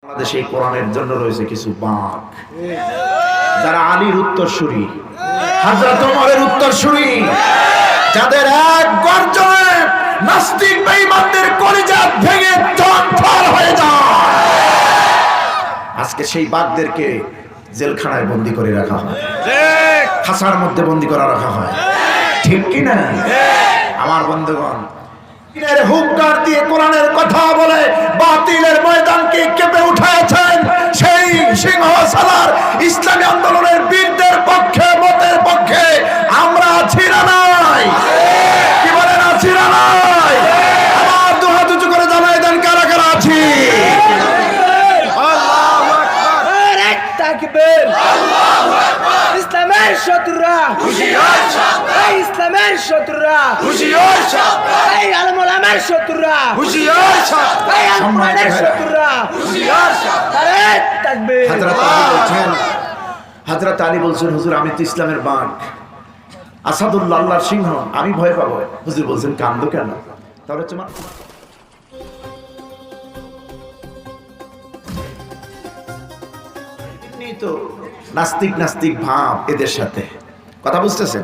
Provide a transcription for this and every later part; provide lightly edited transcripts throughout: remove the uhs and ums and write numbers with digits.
বাংলাদেশে এই কোরআনের জন্য রয়েছে কিছু বাঘ, যারা আলীর উত্তরসূরি, হযরত ওমরের উত্তরসূরি, যাদের এক গর্জনে নাস্তিক বেঈমানদের কলিজা ভেঙে চঞ্চল হয়ে যায়। আজকে সেই বাঘদেরকে জেলখানায় বন্দী করে রাখা হয়, খাঁচার মধ্যে বন্দী করা রাখা হয়, ঠিক কি না? আমার বন্ধুগণ, হুঙ্কার দিয়ে কোরআনের কথা বলে বাতিলের ময়দানকে কেঁপে উঠেছেন সেই সিংহশালার ইসলামী আন্দোলনের বীরদের পক্ষে, মতের পক্ষে আমরা আছি না নাই? কি বলেন, আছি না নাই? আমার দু হাত উঁচু করে জানাই দেন কারা কারা আছি। আল্লাহু আকবার, এক তাকবীর, আল্লাহু আকবার। ইসলামের শত্রুরা হুঁশিয়ার সাবধান, এই ইসলামের শত্রুরা হুঁশিয়ার সাবধান, এই আলেমের শত্রুরা হুঁশিয়ার সাবধান, এই আলেমের শত্রুরা হুঁশিয়ার সাবধান। এক তাকবীর। হযরত আলী বলছেন, হুজুর আমি তো ইসলামের বাঘ, আসাদুল্লাহ, আল্লাহর সিংহ, আমি ভয় পাবো। হুজুর বলছেন কান্দো কেন? তাহলে তোমার তো নাস্তিক নাস্তিক ভাব এদের সাথে কথা বুঝতেছেন।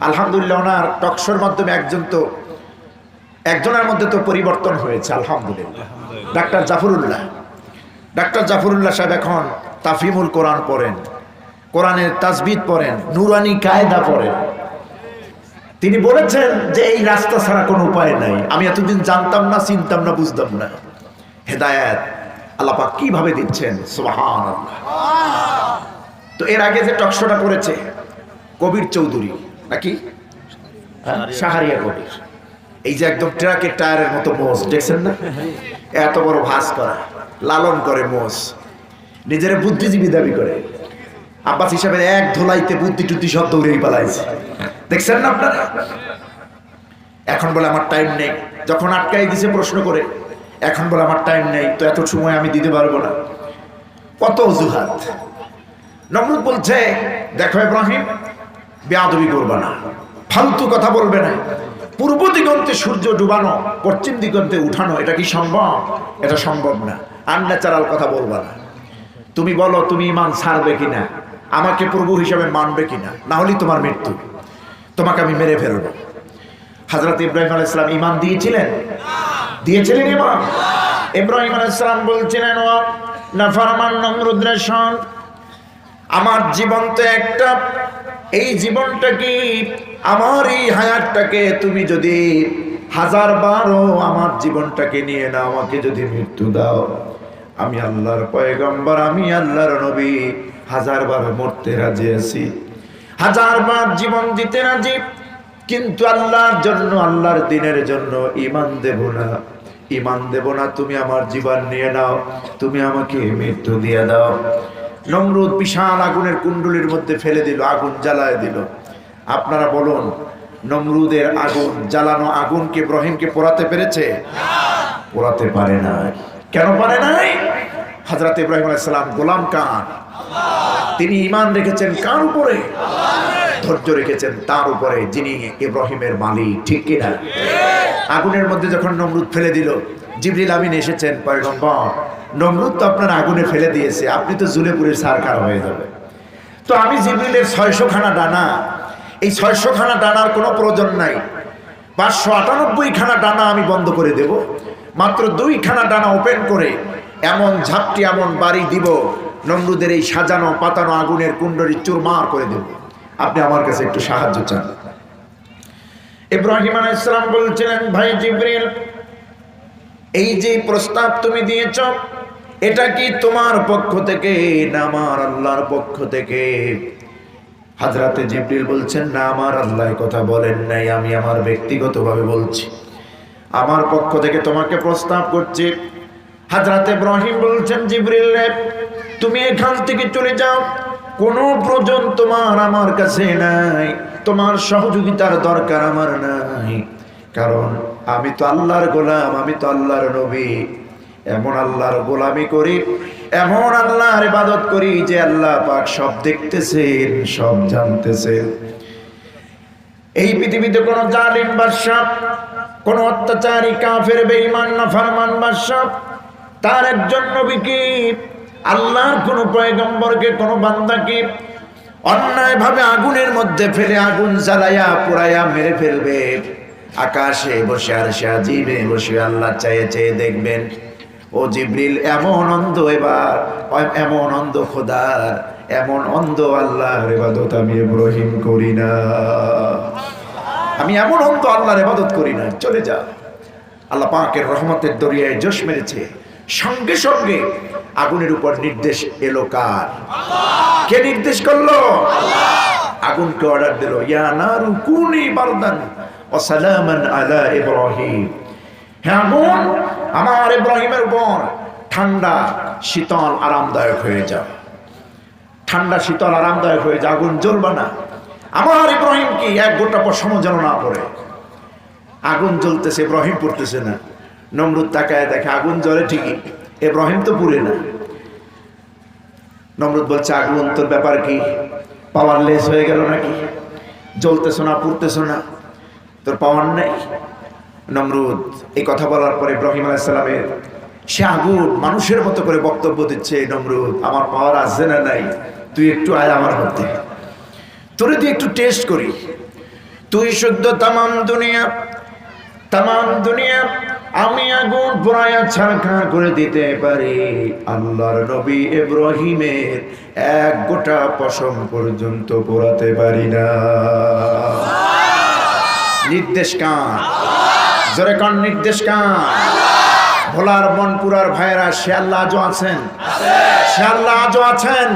আলহামদুলিল্লাহ, ওনার টকশোর মাধ্যমে একজনের মধ্যে তো পরিবর্তন হয়েছে আলহামদুলিল্লাহ। ডাক্তার জাফরুল্লাহ সাহেব এখন তাফহিমুল কোরআন পড়েন, কোরআনের তাজবিদ পড়েন, নুরানি কায়দা পড়েন। তিনি বলেছেন যে এই রাস্তা ছাড়া কোনো উপায় নাই। আমি এতদিন জানতাম না, চিনতাম না, বুঝতাম না। হেদায়েত আল্লাহ পাক কিভাবে দিচ্ছেন, সুবহানাল্লাহ। তো এর আগে যে টকশোটা করেছে কবির চৌধুরী নাকি শাহরিয়া কবির, এই যে একদম ট্রাকের টায়ারের মতো মোষ দেখছেন না, এত বড় ভাস করা, লালন করে মোষ, নিজের বুদ্ধিজীবী দাবি করে, আব্বাস হিসাবে এক ধোলাইতে বুদ্ধি টুদ্ধি সব দৌড়েই পালাইছে, দেখছেন না আপনারা? এখন বলে আমার টাইম নেই, যখন আটকাই দিছে প্রশ্ন করে, এখন বলে আমার টাইম নেই, তো এত সময় আমি দিতে পারবো না। কত অজুহাত। নমরুদ বলছে, দেখো ইব্রাহিম, বেয়াদবি করবে না, ফালতু কথা বলবে না। পূর্ব দিগন্তে সূর্য ডুবানো, পশ্চিম দিগন্তে উঠানো, এটা কি সম্ভব? এটা সম্ভব না। আনন্যাচারাল কথা বলবে না। তুমি বলো তুমি ঈমান ছাড়বে কিনা, আমাকে প্রভু হিসাবে মানবে কিনা, না হলে তোমার মৃত্যু, তোমাকে আমি মেরে ফেলবো। হযরত ইব্রাহিম আলাইহিস সালাম ঈমান দিয়েছিলেন? দিয়েছিলেন ঈমান? ইব্রাহিম আলাইহিস সালাম বলছিলেন, ও নাফরমান নমরুদ রে শোন, আমার জীবন তো একটা, এই জীবনটা কি, আমার এই হায়াতটাকে তুমি যদি 1000 বারও আমার জীবনটাকে নিয়ে নাও, আমাকে যদি মৃত্যু দাও, আমি আল্লাহর পয়গম্বর, আমি আল্লাহর নবী, 1000 বার মরতে রাজি আছি, 1000 বার জীবন দিতে রাজি, কিন্তু আল্লাহর জন্য, আল্লাহর দ্বীনের জন্য ঈমান দেব না, ঈমান দেব না। তুমি আমার জীবন নিয়ে নাও, তুমি আমাকে মৃত্যু দিয়ে দাও। নমরুদ বিশাল আগুনের কুণ্ডলীর মধ্যে ফেলে দিল, আগুন জ্বালায় দিল। আপনারা বলুন, নমরুদের আগুন জ্বালানো আগুনকে ইব্রাহিমকে পোড়াতে পেরেছে? পোড়াতে পারে না। কেন পারে নাই? হযরত ইব্রাহিম আলাইহিস সালাম গোলাম কার? তিনি ঈমান রেখেছেন কার উপরে? ধৈর্য রেখেছেন তার উপরে, যিনি ইব্রাহিমের মালিক, ঠিক কিনা? আগুনের মধ্যে যখন নমরুদ ফেলে দিল, জিবরিল আমিন এসেছেন, পয়গম্বর নমরুদ তো আপনার আগুনে ফেলে দিয়েছে, আপনি তো জ্বলে পুড়ে ছারখার হয়ে যাবে। তো আমি জিবরিলের 600 খানা ডানা, এই 600 খানা ডানার কোনো প্রয়োজন নাই, 598 খানা ডানা আমি বন্ধ করে দেব, মাত্র 2 খানা ডানা ওপেন করে এমন ঝাপটি, এমন বাড়ি দিব, নমরুদের এই সাজানো পাতানো আগুনের কুণ্ডলী চুরমার করে দেব। আপনি আমার কাছে একটু সাহায্য চান। ইব্রাহিম আলাইহিস সালাম বলছিলেন, ভাই জিবরিল, এই যে প্রস্তাব তুমি দিয়েছ, এটা কি তোমার পক্ষ থেকে না আমার আল্লাহর পক্ষ থেকে? হযরতে জিবরিল বলছেন, না, আমার আল্লাহ কথা বলেন নাই, আমি আমার ব্যক্তিগতভাবে বলছি, আমার পক্ষ থেকে তোমাকে প্রস্তাব করছি। হযরতে ইব্রাহিম বলছেন, জিবরিল রে, তুমি এখান থেকে চলে যাও, কোনো প্রয়োজন তোমার আমার কাছে নাই, তোমার সহযোগিতার দরকার আমার নাই, কারণ আমি তো আল্লাহর গোলাম, আমি তো আল্লাহর নবী, এমন আল্লাহর গোলামি করি, এমন আল্লাহর ইবাদত করি যে আল্লাহ পাক সব দেখতেছেন, সব জানতেছেন। এই পৃথিবীতে কোনো জালিম বাদশা, কোনো অত্যাচারী কাফের বেঈমান নাফরমান বাদশা তার একজন নবীকে, আল্লাহর কোন পয়গম্বরকে, কোন বান্দাকে অন্যায়ভাবে আগুনের মধ্যে ফেলে আগুন জ্বালাইয়া পোড়াইয়া মেরে ফেলবে, আকাশে বসে আর সাজিবে বসে আল্লাহ চেয়ে চেয়ে দেখবেন, ও জিবরিল এমন অন্ধ, এবার এমন অন্ধ খোদার, এমন অন্ধ আল্লাহর ইবাদত আমি ইব্রাহিম করি না, আমি এমন অন্ধ আল্লাহর ইবাদত করি না, চলে যা। আল্লাহ পাকের রহমতের দরিয়ায় জোশ মেরেছে, সঙ্গে সঙ্গে আগুনের উপর নির্দেশ এলো। কার? কে নির্দেশ করলো? আগুনকে অর্ডার দিল, ইয়া নারু কুনি বারদান ওয়া সালামান আলা ইব্রাহিম, হে আগুন আমার ইব্রাহিমের উপর ঠান্ডা শীতল আরামদায়ক হয়ে যাও, ঠান্ডা শীতল আরামদায়ক হয়ে যাও, আগুন জ্বলবে না। আমার ইব্রাহিম কি এক গোটা পশম যেন না পড়ে। আগুন জ্বলতেছে, ইব্রাহিম পড়তেছে না। নমরুদ তাকায় দেখে আগুন জ্বলে ঠিকই, ইব্রাহিম তো পুড়ে না। নমরুদ বলছে, আগুন তোর ব্যাপার কি, পাওয়ারলেস হয়ে গেল নাকি? জ্বলতেছো না, পুড়তেছো না, তোর পাওয়ার নেই? নমরুদ এই কথা বলার পরে ইব্রাহিম আলাইহিস সালামের সে আগুন মানুষের মতো করে বক্তব্য দিচ্ছে, নমরুদ আমার পাওয়ার আছে না নাই, তুই একটু আয় আমার মধ্যে, তোরে তুই একটু টেস্ট করি। তুই শুদ্ধ তামাম দুনিয়া আমি আগুন পোড়ায়া ছারখার করে দিতে পারি, আল্লাহর নবী ইব্রাহিমের এক গোটা পশম পর্যন্ত পোড়াতে পারি না। নির্দেশ কার? জোরে কার নির্দেশ কার? ভোলার মনপুরার ভাইয়েরা, সে আল্লাহ আজও আছেন, সে আল্লাহ আজও আছেন।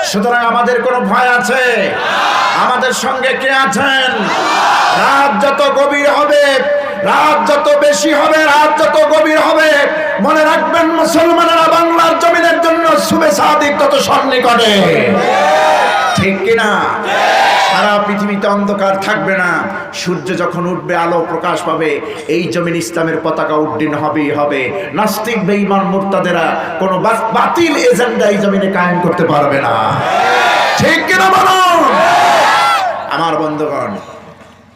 সুতরাং আমাদের কোনো ভয় আছে? আমাদের সঙ্গে কে আছেন? রাত যত গভীর হবে, রাত যত বেশি হবে, রাত যত গভীর হবে, মনে রাখবেন মুসলমানেরা বাংলার জমিনের জন্য শুভে সাদিক তত সন্নিকটে, ঠিক কিনা? সারা পৃথিবীতে অন্ধকার থাকবে না, সূর্য যখন উঠবে আলো প্রকাশ পাবে, এই জমিন ইসলামের পতাকা উড্ডীন হবেই হবে। নাস্তিক বেঈমান মুরতাদেরা কোনো বাতিল এজেন্ডা এই জমিনে কায়েম করতে পারবে না, ঠিক কিনা বলুন? আমার বন্ধুগণ,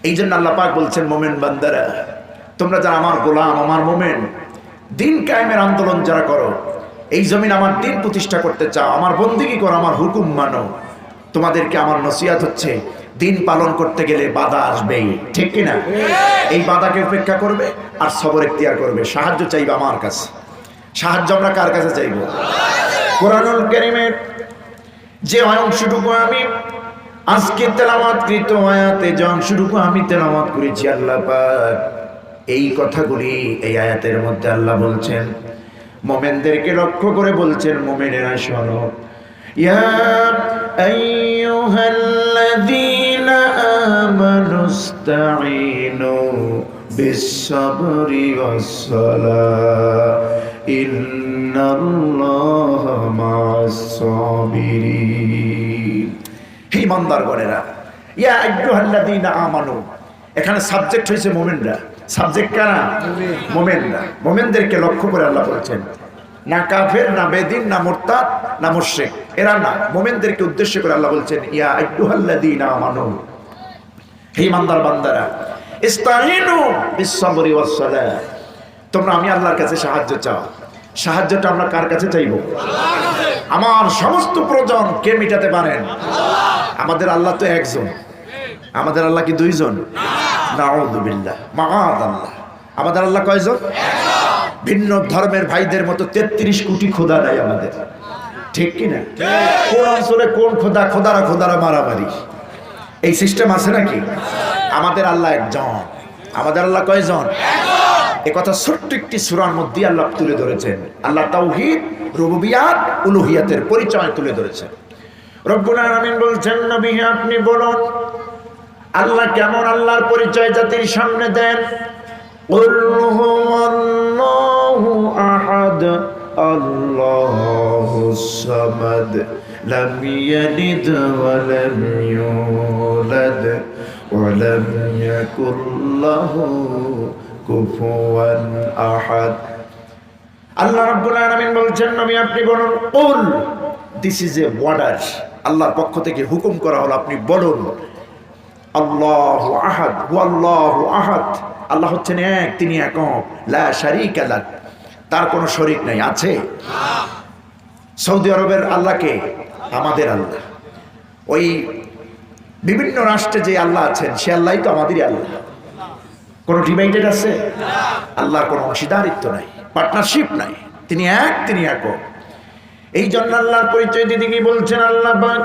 এই জন্য আল্লাহ পাক বলছেন, মোমেন বান্দারা তোমরা যারা আমার গোলাম, আমার মোমেন, দিন কায়েমের আন্দোলন যারা করো, এই জমিন আমার দিন প্রতিষ্ঠা করতে চাও, আমার বন্দেগী করো, আমার হুকুম মানো, তোমাদেরকে আমার নসিহত হচ্ছে, দিন পালন করতে গেলে বাধা আসবেই, ঠিক কিনা? এই বাধাকে উপেক্ষা করবে আর সবর ইখতিয়ার করবে, সাহায্য চাইবে আমার কাছে। সাহায্য আমরা কার কাছে চাইব? কোরআনুল কারীমের যে অংশটুকু আমি আজকে তেলাওয়াতকৃত আয়াতে যে অংশটুকু আমি তেলাওয়াত করেছি, আল্লাহ পাক এই কথাগুলি এই আয়াতের মধ্যে আল্লাহ বলছেন, মুমিনদেরকে লক্ষ্য করে বলছেন, মুমিনেরা শোনো, ইয়া আইয়ুহাল্লাযীনা আমানুস্তাঈনু বিস-সাবরি ওয়াস-সালাহ ইন্নাল্লাহা মা'আস-সাবিরিন। হে ইমানদারগণেরা, ইয়া আইয়ুহাল্লাযীনা আমানু, এখানে সাবজেক্ট হয়েছে মুমিনরা। সাবজেক্ট কারা? মুমিনরা। মুমিনদেরকে লক্ষ্য করে আল্লাহ বলছেন, না কাফের, না বেদিন, না মুরতাদ, না মুশরিক, এরা না, মুমিনদেরকে উদ্দেশ্য করে আল্লাহ বলছেন, ইয়া আইয়ুহাল্লাযীনা আমানু, হে ইমানদার বান্দারা, ইস্তাঈনু বিস-সাবরি ওয়াস-সালাহ, তোমরা আমি আল্লাহর কাছে সাহায্য চাও। সাহায্যটা আমরা কার কাছে চাইব? আমার সমস্ত প্রয়োজন কে মেটাতে পারেন? আমাদের আল্লাহ তো একজন, আমাদের আল্লাহ কি দুইজন? নাউযুবিল্লাহ, মাআযাল্লাহ। আমাদের আল্লাহ কয়জন? ভিন্ন ধর্মের ভাইদের মতো 33 কোটি খোদা নাই আমাদের, ঠিক কিনা? কোন অঞ্চলে কোন খোদা, খোদারা মারামারি, এই সিস্টেম আছে নাকি? আমাদের আল্লাহ একজন। আমাদের আল্লাহ কয়জন? এ কথা ছোট্ট একটি সূরার মধ্যে আল্লাহ তুলে ধরেছেন। আল্লাহ তাওহীদ, রুবুবিয়াত, উলুহিয়াতের পরিচয় তুলে ধরেছেন। রব্বুল আলামিন বলছেন, নবী আপনি বলুন আল্লাহ কেমন, আল্লাহর পরিচয় জাতির সামনে দেন। কুল হুয়াল্লাহু আহাদ আল্লাহুস সামাদ লাম ইয়ালিদ ওয়া লাম ইউলাদ ওয়া লাম ইয়াকুল লাহু কুফুয়ান আহাদ। আল্লাহ রাব্বুল আলামিন বলছেন, নবী আপনি বলুন, কুল, দিস ইজ এ ওয়ার্ডার, আল্লাহর পক্ষ থেকে হুকুম করা হলো, আপনি বলুন আল্লাহু আহাদ, ওয়াল্লাহু আহাদ, আল্লাহ হচ্ছেন এক, তিনি একক, লা শারীকা লাহ, তার কোনো শরীক নাই, আছে? সৌদি আরবের আল্লাহকে আমাদের আল্লাহ। ওই বিভিন্ন রাষ্ট্রে যে আল্লাহ আছেন সে আল্লাহই তো আমাদেরই আল্লাহ। কোনো ডিভাইডেড আছে? আল্লাহর কোনো অংশীদারিত্ব নাই, পার্টনারশিপ নাই। তিনি এক, তিনি একক। এই জন্য আল্লাহর পরিচয় দিতে গিয়ে বলছেন আল্লাহ পাক,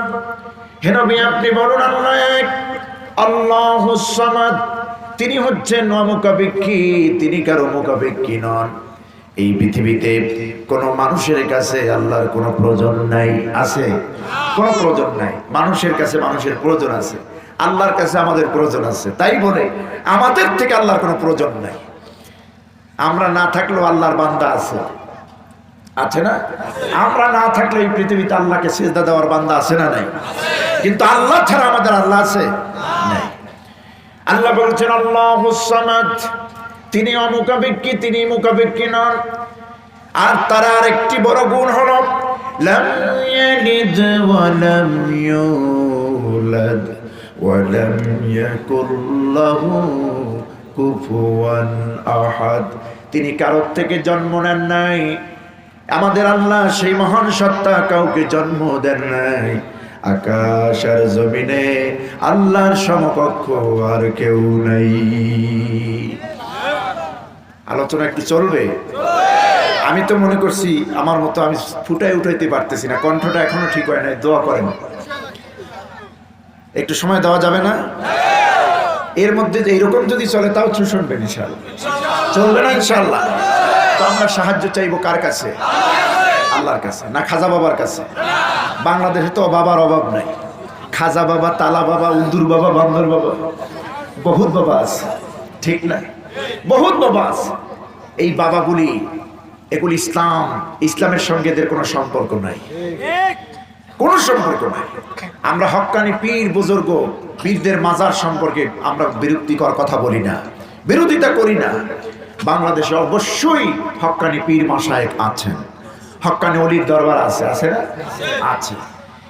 হে নবী আপনি বলুন আল্লাহ এক, আল্লাহুস সামাদ। তিনি হচ্ছেন অমুখাপেক্ষী, তিনি কারো মুখাপেক্ষী নন। এই পৃথিবীতে কোনো মানুষের কাছে আল্লাহর কোনো প্রয়োজন নাই, আছে? কোনো প্রয়োজন নাই। মানুষের কাছে মানুষের প্রয়োজন আছে, আল্লাহর কাছে আমাদের প্রয়োজন আছে। তাই বলে আমাদের থেকে আল্লাহর কোনো প্রয়োজন নাই। আমরা না থাকলেও আল্লাহর বান্দা আছে, আছে না? আমরা না থাকলে এই পৃথিবীতে আল্লাহকে সিজদা দেওয়ার বান্দা আছে না নাই? কিন্তু আল্লাহ ছাড়া আমাদের আল্লাহ আছে? নাই। আল্লাহ বলছেন আল্লাহুস সামাদ, তিনি অমুখাপেক্ষী, তিনি মুখাপেক্ষী নন। আর তার আরেকটি বড় গুণ হলো লাম ইয়ালিদ ওয়া লাম ইউলাদ ওয়া লাম ইয়াকুল লাহু কুফুয়ান আহাদ। তিনি কারোর থেকে জন্ম নেন নাই। আমাদের আল্লাহ সেই মহান সত্তা, কাউকে জন্ম দেন নাই। আকাশ আর জমিনে আল্লাহর সমকক্ষ আর কেউ নাই। আলোচনা একটু চলবে? আমি তো মনে করছি আমার মতো আমি ফুটাই উঠাইতে পারতেছি না, কণ্ঠটা এখনো ঠিক হয় নাই। দোয়া করেন, একটু সময় দেওয়া যাবে না? এর মধ্যে যে এইরকম যদি চলে তাও শুনবেন ইনশাআল্লাহ। চলবে না ইনশাআল্লাহ? তো আমরা সাহায্য চাইবো কার কাছে? আল্লাহর কাছে না খাজা বাবার কাছে? বাংলাদেশে তো বাবার অভাব নাই। খাজা বাবা, তালা বাবা, উন্দুর বাবা, বান্দর বাবা, বহুত বাবা আছে, ঠিক না? বহুত বাবা আছে। এই বাবাগুলি, এগুলি ইসলামের সঙ্গে এদের কোনো সম্পর্ক নাই, কোনো সম্পর্ক নাই। আমরা হক্কানি পীর বুজুর্গ পীরদের মাজার সম্পর্কে আমরা বিরক্তিকর কথা বলি না, বিরোধিতা করি না। বাংলাদেশে অবশ্যই হক্কানি পীর মাশায়েখ আছেন, হক্কানি ওলির দরবার আছে, আছে না? আছে।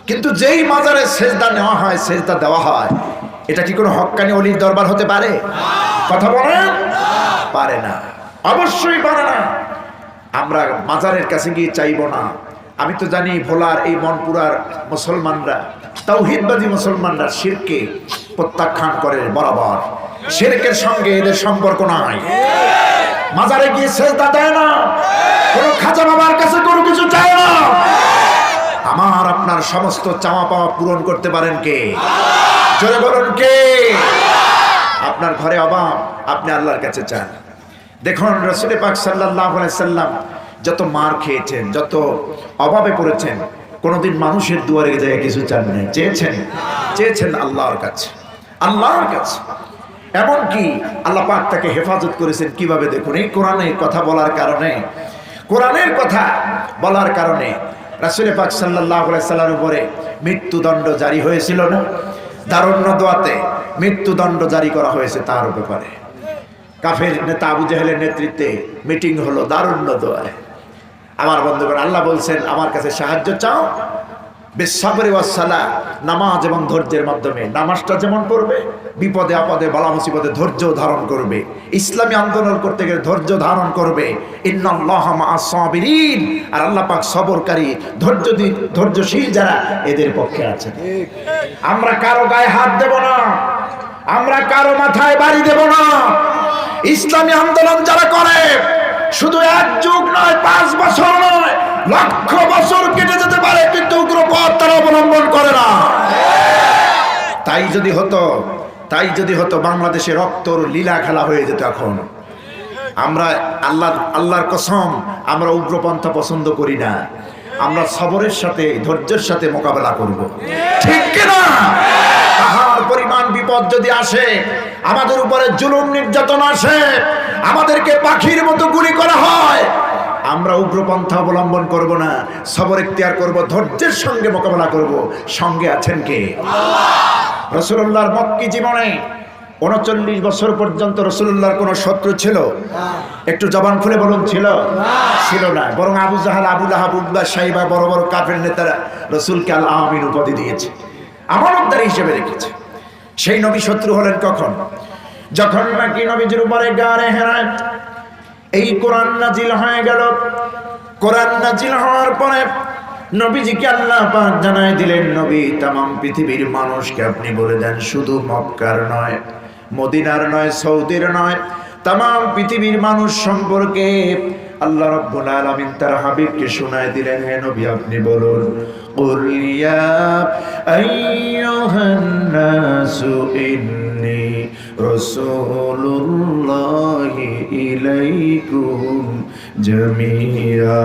কিন্তু যেই মাজারে সেজদা নেওয়া হয়, সেজদা দেওয়া হয়, এটা কি কোনো হক্কানি ওলির দরবার হতে পারে? কথা বলেন, পারে না, অবশ্যই পারে না। আমরা মাজারের কাছে গিয়ে চাইবো না। আমি তো জানি ভোলার এই মনপুরার মুসলমানরা, তাওহীদবাদী মুসলমানরা শিরকে প্রত্যাখ্যান করে বরাবর। শিরকের সঙ্গে এদের সম্পর্ক নাই। মাজারে গিয়ে সেজদা দেয় না, কোনো খাজা বাবার কাছে কোনো কিছু চায় না। আমার আপনার সমস্ত চাওয়া পাওয়া পূরণ করতে পারেন কে? জোরে বলুন কে? আপনার ঘরে অভাব, আপনি আল্লাহর কাছে চান। দেখুন রাসূল পাক সাল্লাল্লাহু আলাইহি সাল্লাম যত মার খেয়েছেন, যত অভাবে পড়েছেন, কোনোদিন মানুষের দুয়ারে যায় কিছু চান নাই, চেয়েছেন আল্লাহর কাছে, আল্লাহর কাছে। এমনকি আল্লাহ পাক তাকে হেফাজত করেছেন কিভাবে দেখুন, এই কোরআনের কথা বলার কারণে, কোরআনের কথা বলার কারণে রাসূল পাক সাল্লাল্লাহু আলাইহি সাল্লামের উপরে মৃত্যুদণ্ড জারি হয়েছিল না? দারুণ দোয়াতে মৃত্যুদণ্ড জারি করা হয়েছে তার ব্যাপারে। কাফের নেতা আবু জাহেলের নেতৃত্বে মিটিং হলো দারুণ দোয়ায়। আমার বন্ধুগণ, আল্লাহ বলছেন আমার কাছে সাহায্য চাও বিসসাবরি ওয়াস সালাহ, নামাজ এবং ধৈর্যের মাধ্যমে। নামাজটা যেমন পড়বে, বিপদে আপদে বালা মুসিবতে ধৈর্য ধারণ করবে। ইসলামী আন্দোলন করতে গেলে ধৈর্য ধারণ করবে। ইন্নাল্লাহা মাআস সাবিরিন, আর আল্লাহ পাক সবরকারী, ধৈর্যশীল যারা, এদের পক্ষে আছে। আমরা কারো গায়ে হাত দেব না, আমরা কারো মাথায় বাড়ি দেব না। ইসলামী আন্দোলন যারা করে, শুধু এক যুগ নয়, 5 বছর নয়, লক্ষ বছর কেটে যেতে পারে, কিন্তু উগ্রপথ তারা অবলম্বন করে না। তাই যদি হতো বাংলাদেশে রক্তর লীলা খেলা হয়ে যেত। এখন আমরা আল্লাহর কসম, আমরা উগ্রপন্থা পছন্দ করি না। আমরা সবরের সাথে, ধৈর্যের সাথে মোকাবেলা করব, ঠিক কিনা? তাহার পরিমাণ বিপদ যদি আসে, আমাদের উপরে জুলুম নির্যাতন আসে, আমাদেরকে পাখির মতো গুলি করা হয়, আমরা উগ্রপন্থা অবলম্বন করব না, সবর ইখতিয়ার করব, ধৈর্যের সঙ্গে মোকাবেলা করব। সঙ্গে আছেন কে? রাসূলুল্লাহর মক্কি জীবনে 39 বছর পর্যন্ত রাসূলুল্লাহর কোনো শত্রু ছিল? একটু জবান খুলে বলুন, ছিল? ছিল না। বরং আবু জাহাল, আবু লাহাব, উতবা, শাইবা, বড় বড় কাফের নেতারা রাসূলকে আল আমিন উপাধি দিয়েছে, আমানতদার হিসেবে রেখেছে। সেই নবী শত্রু হলেন কখন? যখন নাকি নবীজির উপরে গারে হেরায় এই কোরআন নাজিল হয়ে গেল। কোরআন নাজিল হওয়ার পরে নবীজিকে আল্লাহ পাক জানায় দিলেন, নবী তামাম পৃথিবীর মানুষকে আপনি বলে দেন, শুধু মক্কার নয়, মদিনার নয়, সৌদির নয়, তামাম পৃথিবীর মানুষ সম্পর্কে আল্লাহ রাব্বুল আলামিন তার হাবিবকে শোনায় দিলেন, হে নবী আপনি বলুন, কুল ইয়া আইয়ুহান নাসু ইন্নী রাসূলুল্লাহি ইলাইকুম জামিয়া।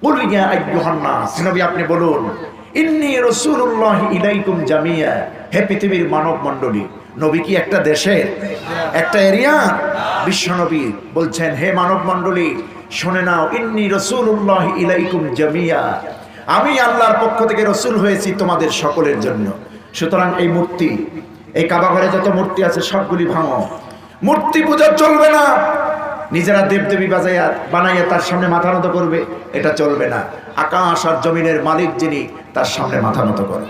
কুল ইয়া আইয়ুহান নাস, নবী আপনি বলুন, ইন্নী রাসূলুল্লাহি ইলাইকুম জামিয়া, হে পৃথিবীর মানব মণ্ডলী। নবী কি একটা দেশের, একটা এরিয়া? বিশ্ব নবী বলছেন, হে মানব মণ্ডলী শুনে নাও, ইন্নী রাসূলুল্লাহি ইলাইকুম জামিয়া, আমি আল্লাহর পক্ষ থেকে রসুল হয়েছি তোমাদের সকলের জন্য। সুতরাং এই মূর্তি, এই কাবা ঘরে যত মূর্তি আছে সবগুলি ভাঙো। মূর্তি পূজা চলবে না। নিজেরা দেবদেবী বানাইয়া তার সামনে মাথা নত করবে, এটা চলবে না। আকাশ আর জমিনের মালিক যিনি, তার সামনে মাথা নত করে।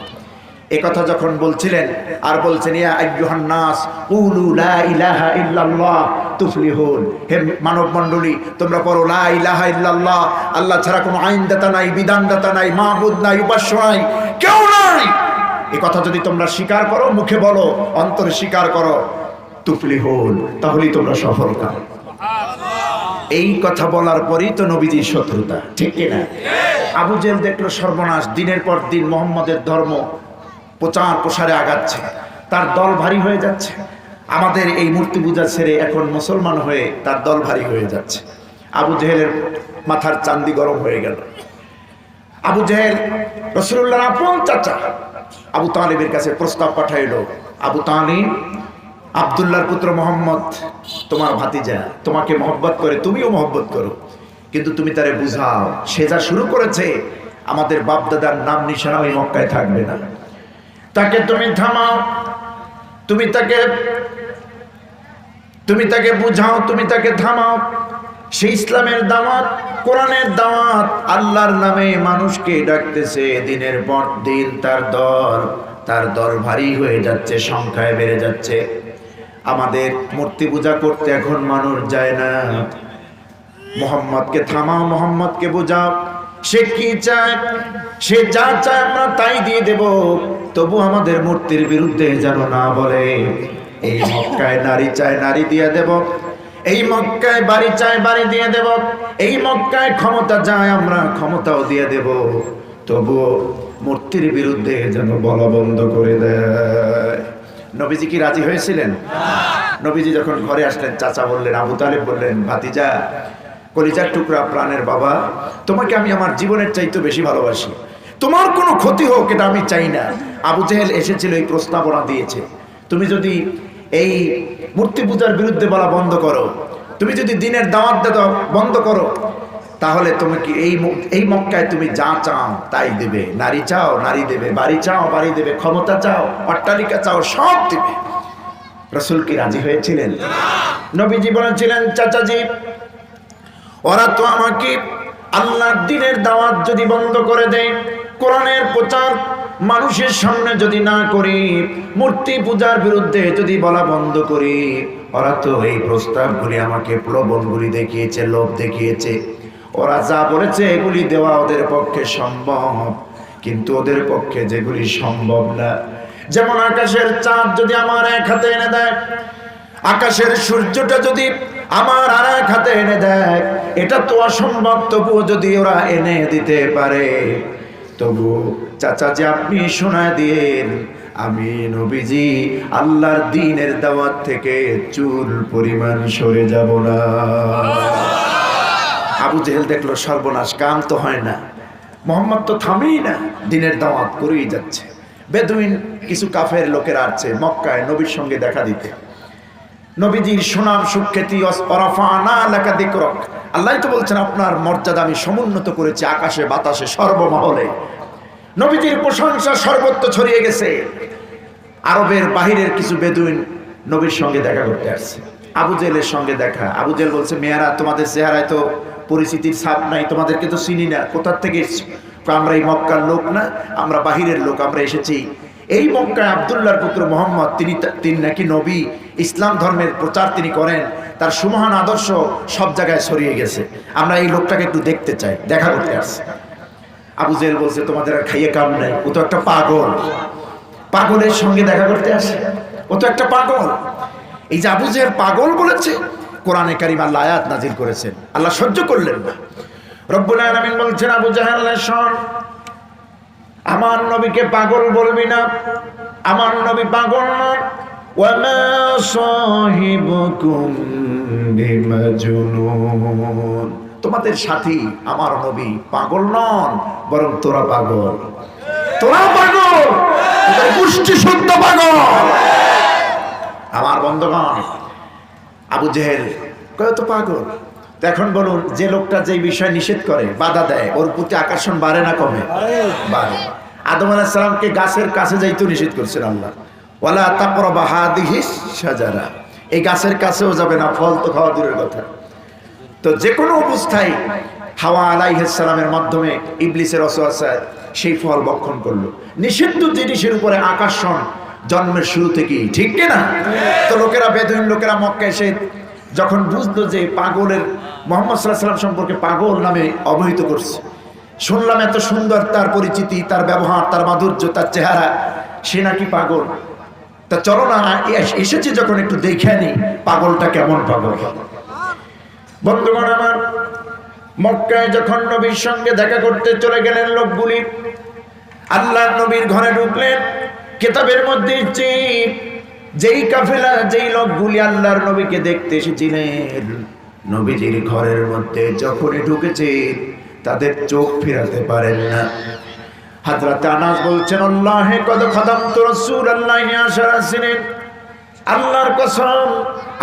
এই কথা যখন বলছিলেন আর বলছেন, ইয়া আইয়ুহান নাস কুলু লা ইলাহা ইল্লাল্লাহ তুফলিহুন, হে মানব মণ্ডলী তোমরা পড়ো লা ইলাহা ইল্লাল্লাহ, আল্লাহ ছাড়া কোনো আইনদাতা নাই, বিধানদাতা নাই, মাবুদ নাই, উপাস্য নাই, কেউ নাই। এই কথা যদি তোমরা স্বীকার করো, মুখে বলো, অন্তরে স্বীকার করো, তুফলিহুন, তাহলেই তোমরা সফল কাম। এই কথা বলার পরই তো নবীজির শত্রুতা, ঠিক কিনা? আবু জেহেল দেখলো সর্বনাশ, দিনের পর দিন মুহাম্মদের ধর্ম প্রচার প্রসারে আগাচ্ছে, তার দল ভারী হয়ে যাচ্ছে। আমাদের এই মূর্তি পূজা ছেড়ে এখন মুসলমান হয়ে তার দল ভারী হয়ে যাচ্ছে। আবু জেহেলের মাথার চান্দি গরম হয়ে গেল। আবু জেহেল রাসূলুল্লাহর আপন চাচা আবু তালিবের কাছে প্রস্তাব পাঠাইল, আবু তালিব, আব্দুল্লাহর পুত্র মোহাম্মদ তোমার ভাতিজা, তোমাকে মহব্বত করে, তুমিও মহব্বত করো, কিন্তু তুমি তারে বুঝাও, সে যা শুরু করেছে আমাদের বাপদাদার নাম নিশানা ওই মক্কায় থাকবে না। তাকে তুমি থামাও, তুমি তাকে বুঝাও, তুমি তাকে থামাও। সে ইসলামের দাওয়াত, কোরআনের দাওয়াত, আল্লাহর নামে মানুষকে ডাকতেছে, দিনের পর দিন তার দল ভারী হয়ে যাচ্ছে, সংখ্যায় বেড়ে যাচ্ছে। আমাদের মূর্তি পূজা করতে এখন মানুষ যায় না। মুহাম্মদকে থামাও, মুহাম্মদকে বুঝাও, সে কি চায়, সে যা চায় আমরা তাই দিয়ে দেব, তবু আমাদের মূর্তির বিরুদ্ধে যেন না বলে। এই মক্কায় নারী চায়, নারী দিয়ে দেব, এই মক্কায় বাড়ি চায়, বাড়ি দিয়ে দেব, এই মক্কায় ক্ষমতা চায়, আমরা ক্ষমতাও দিয়ে দেব, তবুও মূর্তির বিরুদ্ধে যেন বলা বন্ধ করে দেয়। নবীজি কি রাজি হয়েছিলেন? নবীজি যখন ঘরে আসলেন, চাচা বললেন, আবু তালিব বললেন, ভাতিজা, কলিজার টুকরা, প্রাণের বাবা, তোমাকে আমি আমার জীবনের চাইতে বেশি ভালোবাসি, তোমার কোনো ক্ষতি হোক এটা আমি চাই না। আবু জেহেল এসেছিল, এই প্রস্তাবনা দিয়েছে, তুমি যদি এই মূর্তি পূজার বিরুদ্ধে বলা বন্ধ করো, তুমি যদি দিনের দাওয়াত দেওয়া বন্ধ করো, তাহলে তুমি কি এই মক্কায় তুমি যা চাও তাই দেবে। নারী চাও, নারী দেবে, বাড়ি চাও, বাড়ি দেবে, ক্ষমতা চাও, অট্টালিকা চাও, সব দেবে। রাসূল কি রাজি হয়েছিলেন? নবীজি বলেছিলেন, চাচাজি, ওরা তো আমাকে আল্লাহর দ্বীনের দাওয়াত যদি বন্ধ করে দেয়, কোরআনের প্রচার মানুষের সামনে যদি না করি, মূর্তি পূজার বিরুদ্ধে যদি বলা বন্ধ করি, ওরা তো এই প্রস্তাবগুলি আমাকে প্রলোভনগুলি দেখিয়েছে, লোভ দেখিয়েছে, ওরা যা বলেছে এগুলি দেওয়া ওদের পক্ষে সম্ভব, কিন্তু ওদের পক্ষে যেগুলি সম্ভব না, যেমন আকাশের চাঁদ যদি আমার এক হাতে এনে দেয়, আকাশের সূর্যটা যদি আমার আর এক হাতে এনে দেয়, এটা তো অসম্ভব, তবুও যদি ওরা এনে দিতে পারে, তবু চাচা যে আপনি শোনায় দিয়েন, আমি নবীজি আল্লাহর দ্বীনের দাওয়াত থেকে চুল পরিমাণ সরে যাব না। আবু জেহেল দেখলো সর্বনাশ, কাম তো হয় না, মুহাম্মদ তো থামেই না, দ্বীনের দাওয়াত করেই যাচ্ছে। বেদুইন কিছু কাফের লোকেরা আসছে মক্কায় নবীর সঙ্গে দেখা দিতে। নবীজির সুনাম সুখ্যাতি, ওরাফানা লাকা যিকরাক, আল্লাহ তো বলছেন আপনার মর্যাদা আমি সমুন্নত করেছি আকাশে বাতাসে সর্বমহলে। নবীজির প্রশংসা সর্বত্র ছড়িয়ে গেছে। আরবের বাহিরের কিছু বেদুইন নবীর সঙ্গে দেখা করতে আসছে। আবু জেহেলের সঙ্গে দেখা। আবু জেহেল বলছে, মেয়েরা তোমাদের চেহারায় তো পরিচিতির ছাপ নাই, তোমাদেরকে তো চিনি না, কোথার থেকে এসেছো? আমরা এই মক্কার লোক না, আমরা বাহিরের লোক, আমরা এসেছি এই মক্কায় আব্দুল্লাহর পুত্র মোহাম্মদ তিনি নাকি নবী, ইসলাম ধর্মের প্রচার তিনি করেন, তার সুমহান আদর্শ সব জায়গায় ছড়িয়ে গেছে। আমরা এই লোকটাকে একটু দেখতে চাই, দেখা করতে আসছি। আবু জেহেল বলছে তোমাদের আর খাইয়ে কাম নাই, ও তো একটা পাগল, পাগলের সঙ্গে দেখা করতে আসে, ও তো একটা পাগল। এই যে আবু জেহেল পাগল বলেছে, কোরআনে কারীম আল্লাহ আয়াত নাজিল করেছেন, আল্লাহ সহ্য করলেন না। রব্বুল আলামিন বলছেন, আবু জাহেল শোন, আমার নবীকে পাগল বলবি না, আমার নবী পাগল নন। ওয়ামা সাহিবুকুম বিমাজনুন, তোমাদের সাথী আমার নবী পাগল নন, বরং তোরা পাগল, তোরা পাগল, তোদের গোষ্ঠী শুদ্ধ পাগল। আমার বন্ধুগণ, আবু জেহেল কয় তো পাগল। তো এখন বলুন, যে লোকটা যে বিষয় নিষেধ করে, বাধা দেয়, ওর প্রতি আকর্ষণ বাড়ে না কমে? বাড়ে। আদম আলাইহিস সালামকে গাছের কাছে যাইতে নিষেধ করেছেন আল্লাহ, ওয়ালা তাকরাবা হাদিহিস শাজারা, এই গাছের কাছেও যাবে না, ফল তো খাওয়া দূরের কথা। তো যে কোনো অবস্থায় হাওয়া আলাইহিস সালামের মাধ্যমে ইবলিসের ওয়াসওয়াসায় সেই ফল ভক্ষণ করলো। নিষিদ্ধ জিনিসের উপরে আকর্ষণ জন্মের শুরু থেকেই, ঠিক কি না? তো লোকেরা, বেদুইন লোকেরা মক্কা এসে যখন বুঝলো যে পাগলের, মুহাম্মদ সাল্লাল্লাহু আলাইহি ওয়াসাল্লাম সম্পর্কে পাগল নামে অবহিত করছে, শুনলাম এত সুন্দর তার পরিচিতি, তার ব্যবহার, তার মাধুর্য, তার চেহারা, সে নাকি পাগল। তা চলো না, এসেছে যখন একটু দেখে নি পাগলটা কেমন পাগল। বন্ধুগণ আমার, মক্কায় যখন নবীর সঙ্গে দেখা করতে চলে গেলেন লোকগুলি, আল্লাহ নবীর ঘরে ঢুকলেন, কিতাবের মধ্যে যেই কাফেলা, যেই লোকগুলি আল্লাহর নবীকে দেখতে এসেছিলেন, নবীজির ঘরের মধ্যে যখনই ঢুকেছে তাদের চোখ ফেরাতে পারেন না। হযরত আনাস বলছেন, আল্লাহে কদ খাদামতু রাসূলুল্লাহি আশারাসিনিন, আল্লাহর কসম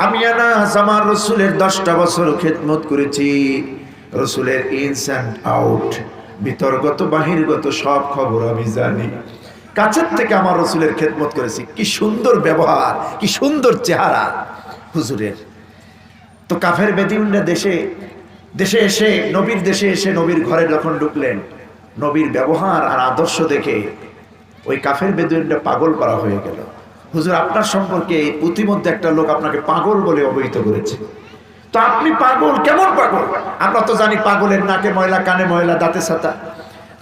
আমি আনাস আমার রাসূলের 10টা বছর খেদমত করেছি। রাসূলের ইনস এন্ড আউট, ভিতরগত বাহিরগত সব খবর আমি জানি। কাছের থেকে আমার রাসূলের খেদমত করেছি। কি সুন্দর ব্যবহার, কি সুন্দর চেহারা হুজুরের। তো কাফের বেদুইনরা দেশে এসে, নবীর দেশে এসে নবীর ঘরে যখন ঢুকলেন, নবীর ব্যবহার আর আদর্শ দেখে ওই কাফের বেদুইনরা পাগল করা হয়ে গেল। হুজুর, আপনার সম্পর্কে ইতিমধ্যে একটা লোক আপনাকে পাগল বলে অবহিত করেছে, তো আপনি পাগল, কেমন পাগল? আমরা তো জানি পাগলের নাকে ময়লা, কানে ময়লা, দাঁতে ছাতা,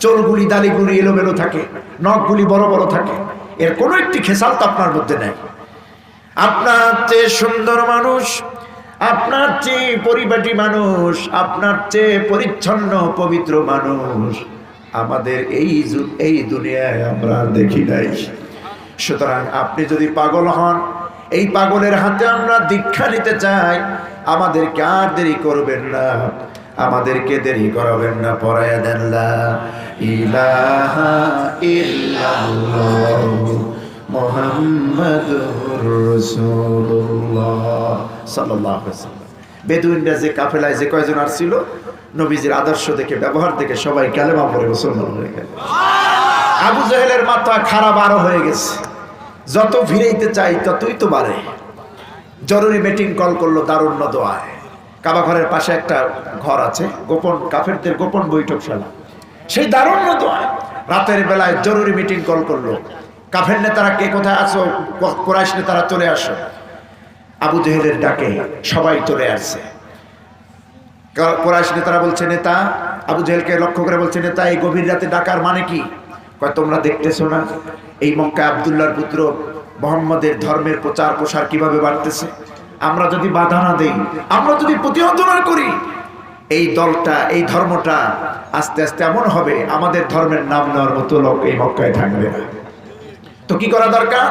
চুলগুলি দাড়িগুলি এলোমেলো থাকে, নখগুলি বড় বড় থাকে, এর কোনো একটি খেসাল তো আপনার মধ্যে নেই। আপনার চেয়ে সুন্দর মানুষ, আপনার চেয়ে পরিপাটি মানুষ, আপনার চেয়ে পরিচ্ছন্ন পবিত্র মানুষ আমাদের এই দুনিয়ায় আমরা দেখি নাই। সুতরাং আপনি যদি পাগল হন, এই পাগলের হাতে আমরা দীক্ষা নিতে চাই, আমাদেরকে আর দেরি করবেন না, আমাদেরকে দেরি করাবেন না, পড়ায়া দেন লা ইলাহা ইল্লাল্লাহ মুহাম্মাদুর রাসূলুল্লাহ সাল্লাল্লাহু আলাইহি ওয়াসাল্লাম। বেদুইনরা যে কাফেলায় যে কয়জন আসছিল, নবীজির আদর্শ দেখে, ব্যবহার দেখে সবাই কালেমা পড়ে মুসলমান হয়ে গেল। আবু জাহেলের মাথা খারাপ আরো হয়ে গেছে, যত ভিড়াইতে চাই ততই তো বাড়ে। জরুরি মিটিং কল করলো দারুন নদওয়ায়, কাবা ঘরের পাশে একটা ঘর আছে, গোপন কাফেরদের গোপন বৈঠকশালা, সেই দারুন নদওয়ায় রাতের বেলায় জরুরি মিটিং কল করলো। কাফের নেতারা কে কোথায় আছো, কুরাইশ নেতারা চলে আসো। আবু জেহেলের ডাকে সবাই চলে আসছে। কুরাইশ নেতারা বলছে, নেতা, আবু জেহেলকে লক্ষ্য করে বলছে, নেতা এই গভীর রাতে ডাকার মানে কি? কয়, তোমরা দেখতেছো না এই মক্কায় আব্দুল্লাহর পুত্র মুহাম্মদের ধর্মের প্রচার প্রসার কিভাবে বাড়তেছে? আমরা যদি বাধা না দেই, আমরা যদি প্রতিহত না করি, এই দলটা, এই ধর্মটা আস্তে আস্তে এমন হবে, আমাদের ধর্মের নাম নেওয়ার মতো লোক এই মক্কায় থাকবে না। তো কি করা দরকার?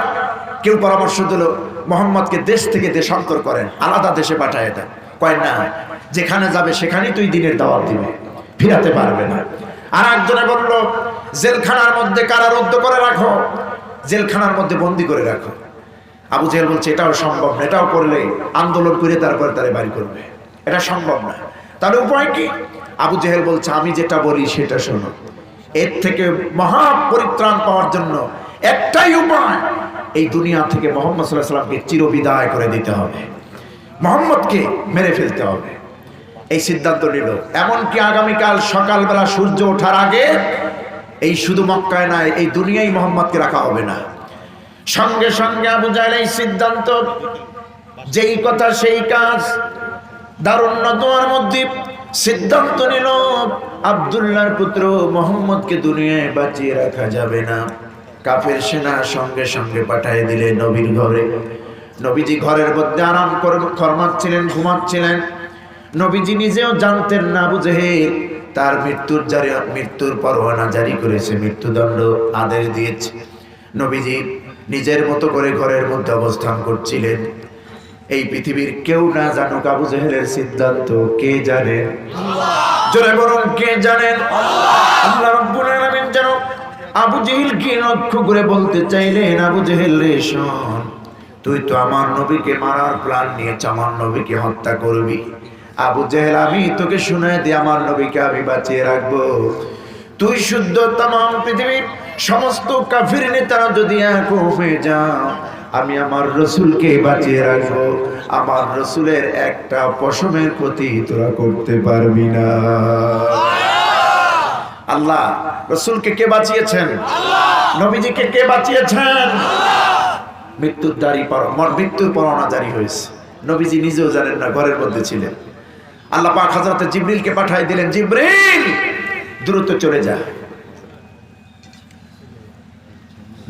কেউ পরামর্শ দিল, মুহাম্মদকে দেশ থেকে দেশান্তর করেন, আলাদা দেশে পাঠায় দেন। কয় না, যেখানে যাবে সেখানেই তুই দিনের দাওয়াত দিবে, ফিরাতে পারবে না। আর একজনে বলল, জেলখানার মধ্যে কারারুদ্ধ করে রাখো, জেলখানার মধ্যে বন্দি করে রাখো। আবু জেহেল বলছে, এটাও সম্ভব না, এটাও করলে আন্দোলন করে তারপরে তারা বাড়ি করবে, এটা সম্ভব না। তাহলে উপায় কি? আবু জেহেল বলছে, আমি যেটা বলি সেটা শোনো, এর থেকে মহা পরিত্রাণ পাওয়ার জন্য একটাই উপায়, এই দুনিয়া থেকে মুহাম্মদ সাল্লাল্লাহু আলাইহি ওয়াসাল্লামকে চিরবিদায় করে দিতে হবে, মুহাম্মদকে মেরে ফেলতে হবে। এই সিদ্ধান্ত নিল। এমনকি আগামীকাল সকালবেলা সূর্য ওঠার আগে এই শুধু মক্কায় নয়, এই দুনিয়ায় মুহাম্মদকে রাখা হবে না। সঙ্গে সঙ্গে আবু জাহেল এই সিদ্ধান্ত, যেই কথা সেই কাজ। দারুন নদওয়ার মধ্যে সিদ্ধান্ত নিল আব্দুল্লাহর পুত্র মোহাম্মদকে দুনিয়ায় বাঁচিয়ে রাখা যাবে না। কাফের সেনা সঙ্গে সঙ্গে পাঠিয়ে দিলে নবীর ঘরে। নবীজি ঘরের মধ্যে আরাম করে ফরমাচ্ছিলেন, ঘুমাচ্ছিলেন। নবীজি নিজেও জানতেন না আবু জেহেল তার মৃত্যুর পরোয়ানা জারি করেছে, মৃত্যুদণ্ড আদেশ দিয়েছে। নবীজি নিজের মতো করে ঘরের মধ্যে অবস্থান করছিলেন। এই পৃথিবীর কেউ না জানুক আবু জেহেলের সিদ্ধান্ত। কে জানেন? জোরে বলুন, কে জানেন? আল্লাহ রাব্বুল আলামিন যেন আবু জেহেলকে লক্ষ্য করে বলতে চাইলেন, আবু জেহেল রে শোন, তুই তো আমার নবীকে মারার প্ল্যান নিয়েছ, আমার নবীকে হত্যা করবি। আবু জেহেল, আমি তোকে শুনাই দিই, আমার নবীকে আমি বাঁচিয়ে রাখবো। তুই শুদ্ধ, তামাম পৃথিবীর সমস্ত কাফির নেতারা যদি এক হয়ে যাও, আমি আমার রসুলকে বাঁচিয়ে রাখবো। আমার রসুলের একটা পশমের ক্ষতি তোরা করতে পারবি না। আল্লাহ রসুলকে কে বাঁচিয়েছেন? নবীজিকে কে বাঁচিয়েছেন? মৃত্যুর পরোয়ানা জারি হয়েছে। নবীজি নিজেও জানেন না, ঘরের মধ্যে ছিলেন। আল্লাহ পাক হযরত জিবরিলকে পাঠিয়ে দিলেন, জিবরিল দ্রুত চলে যা,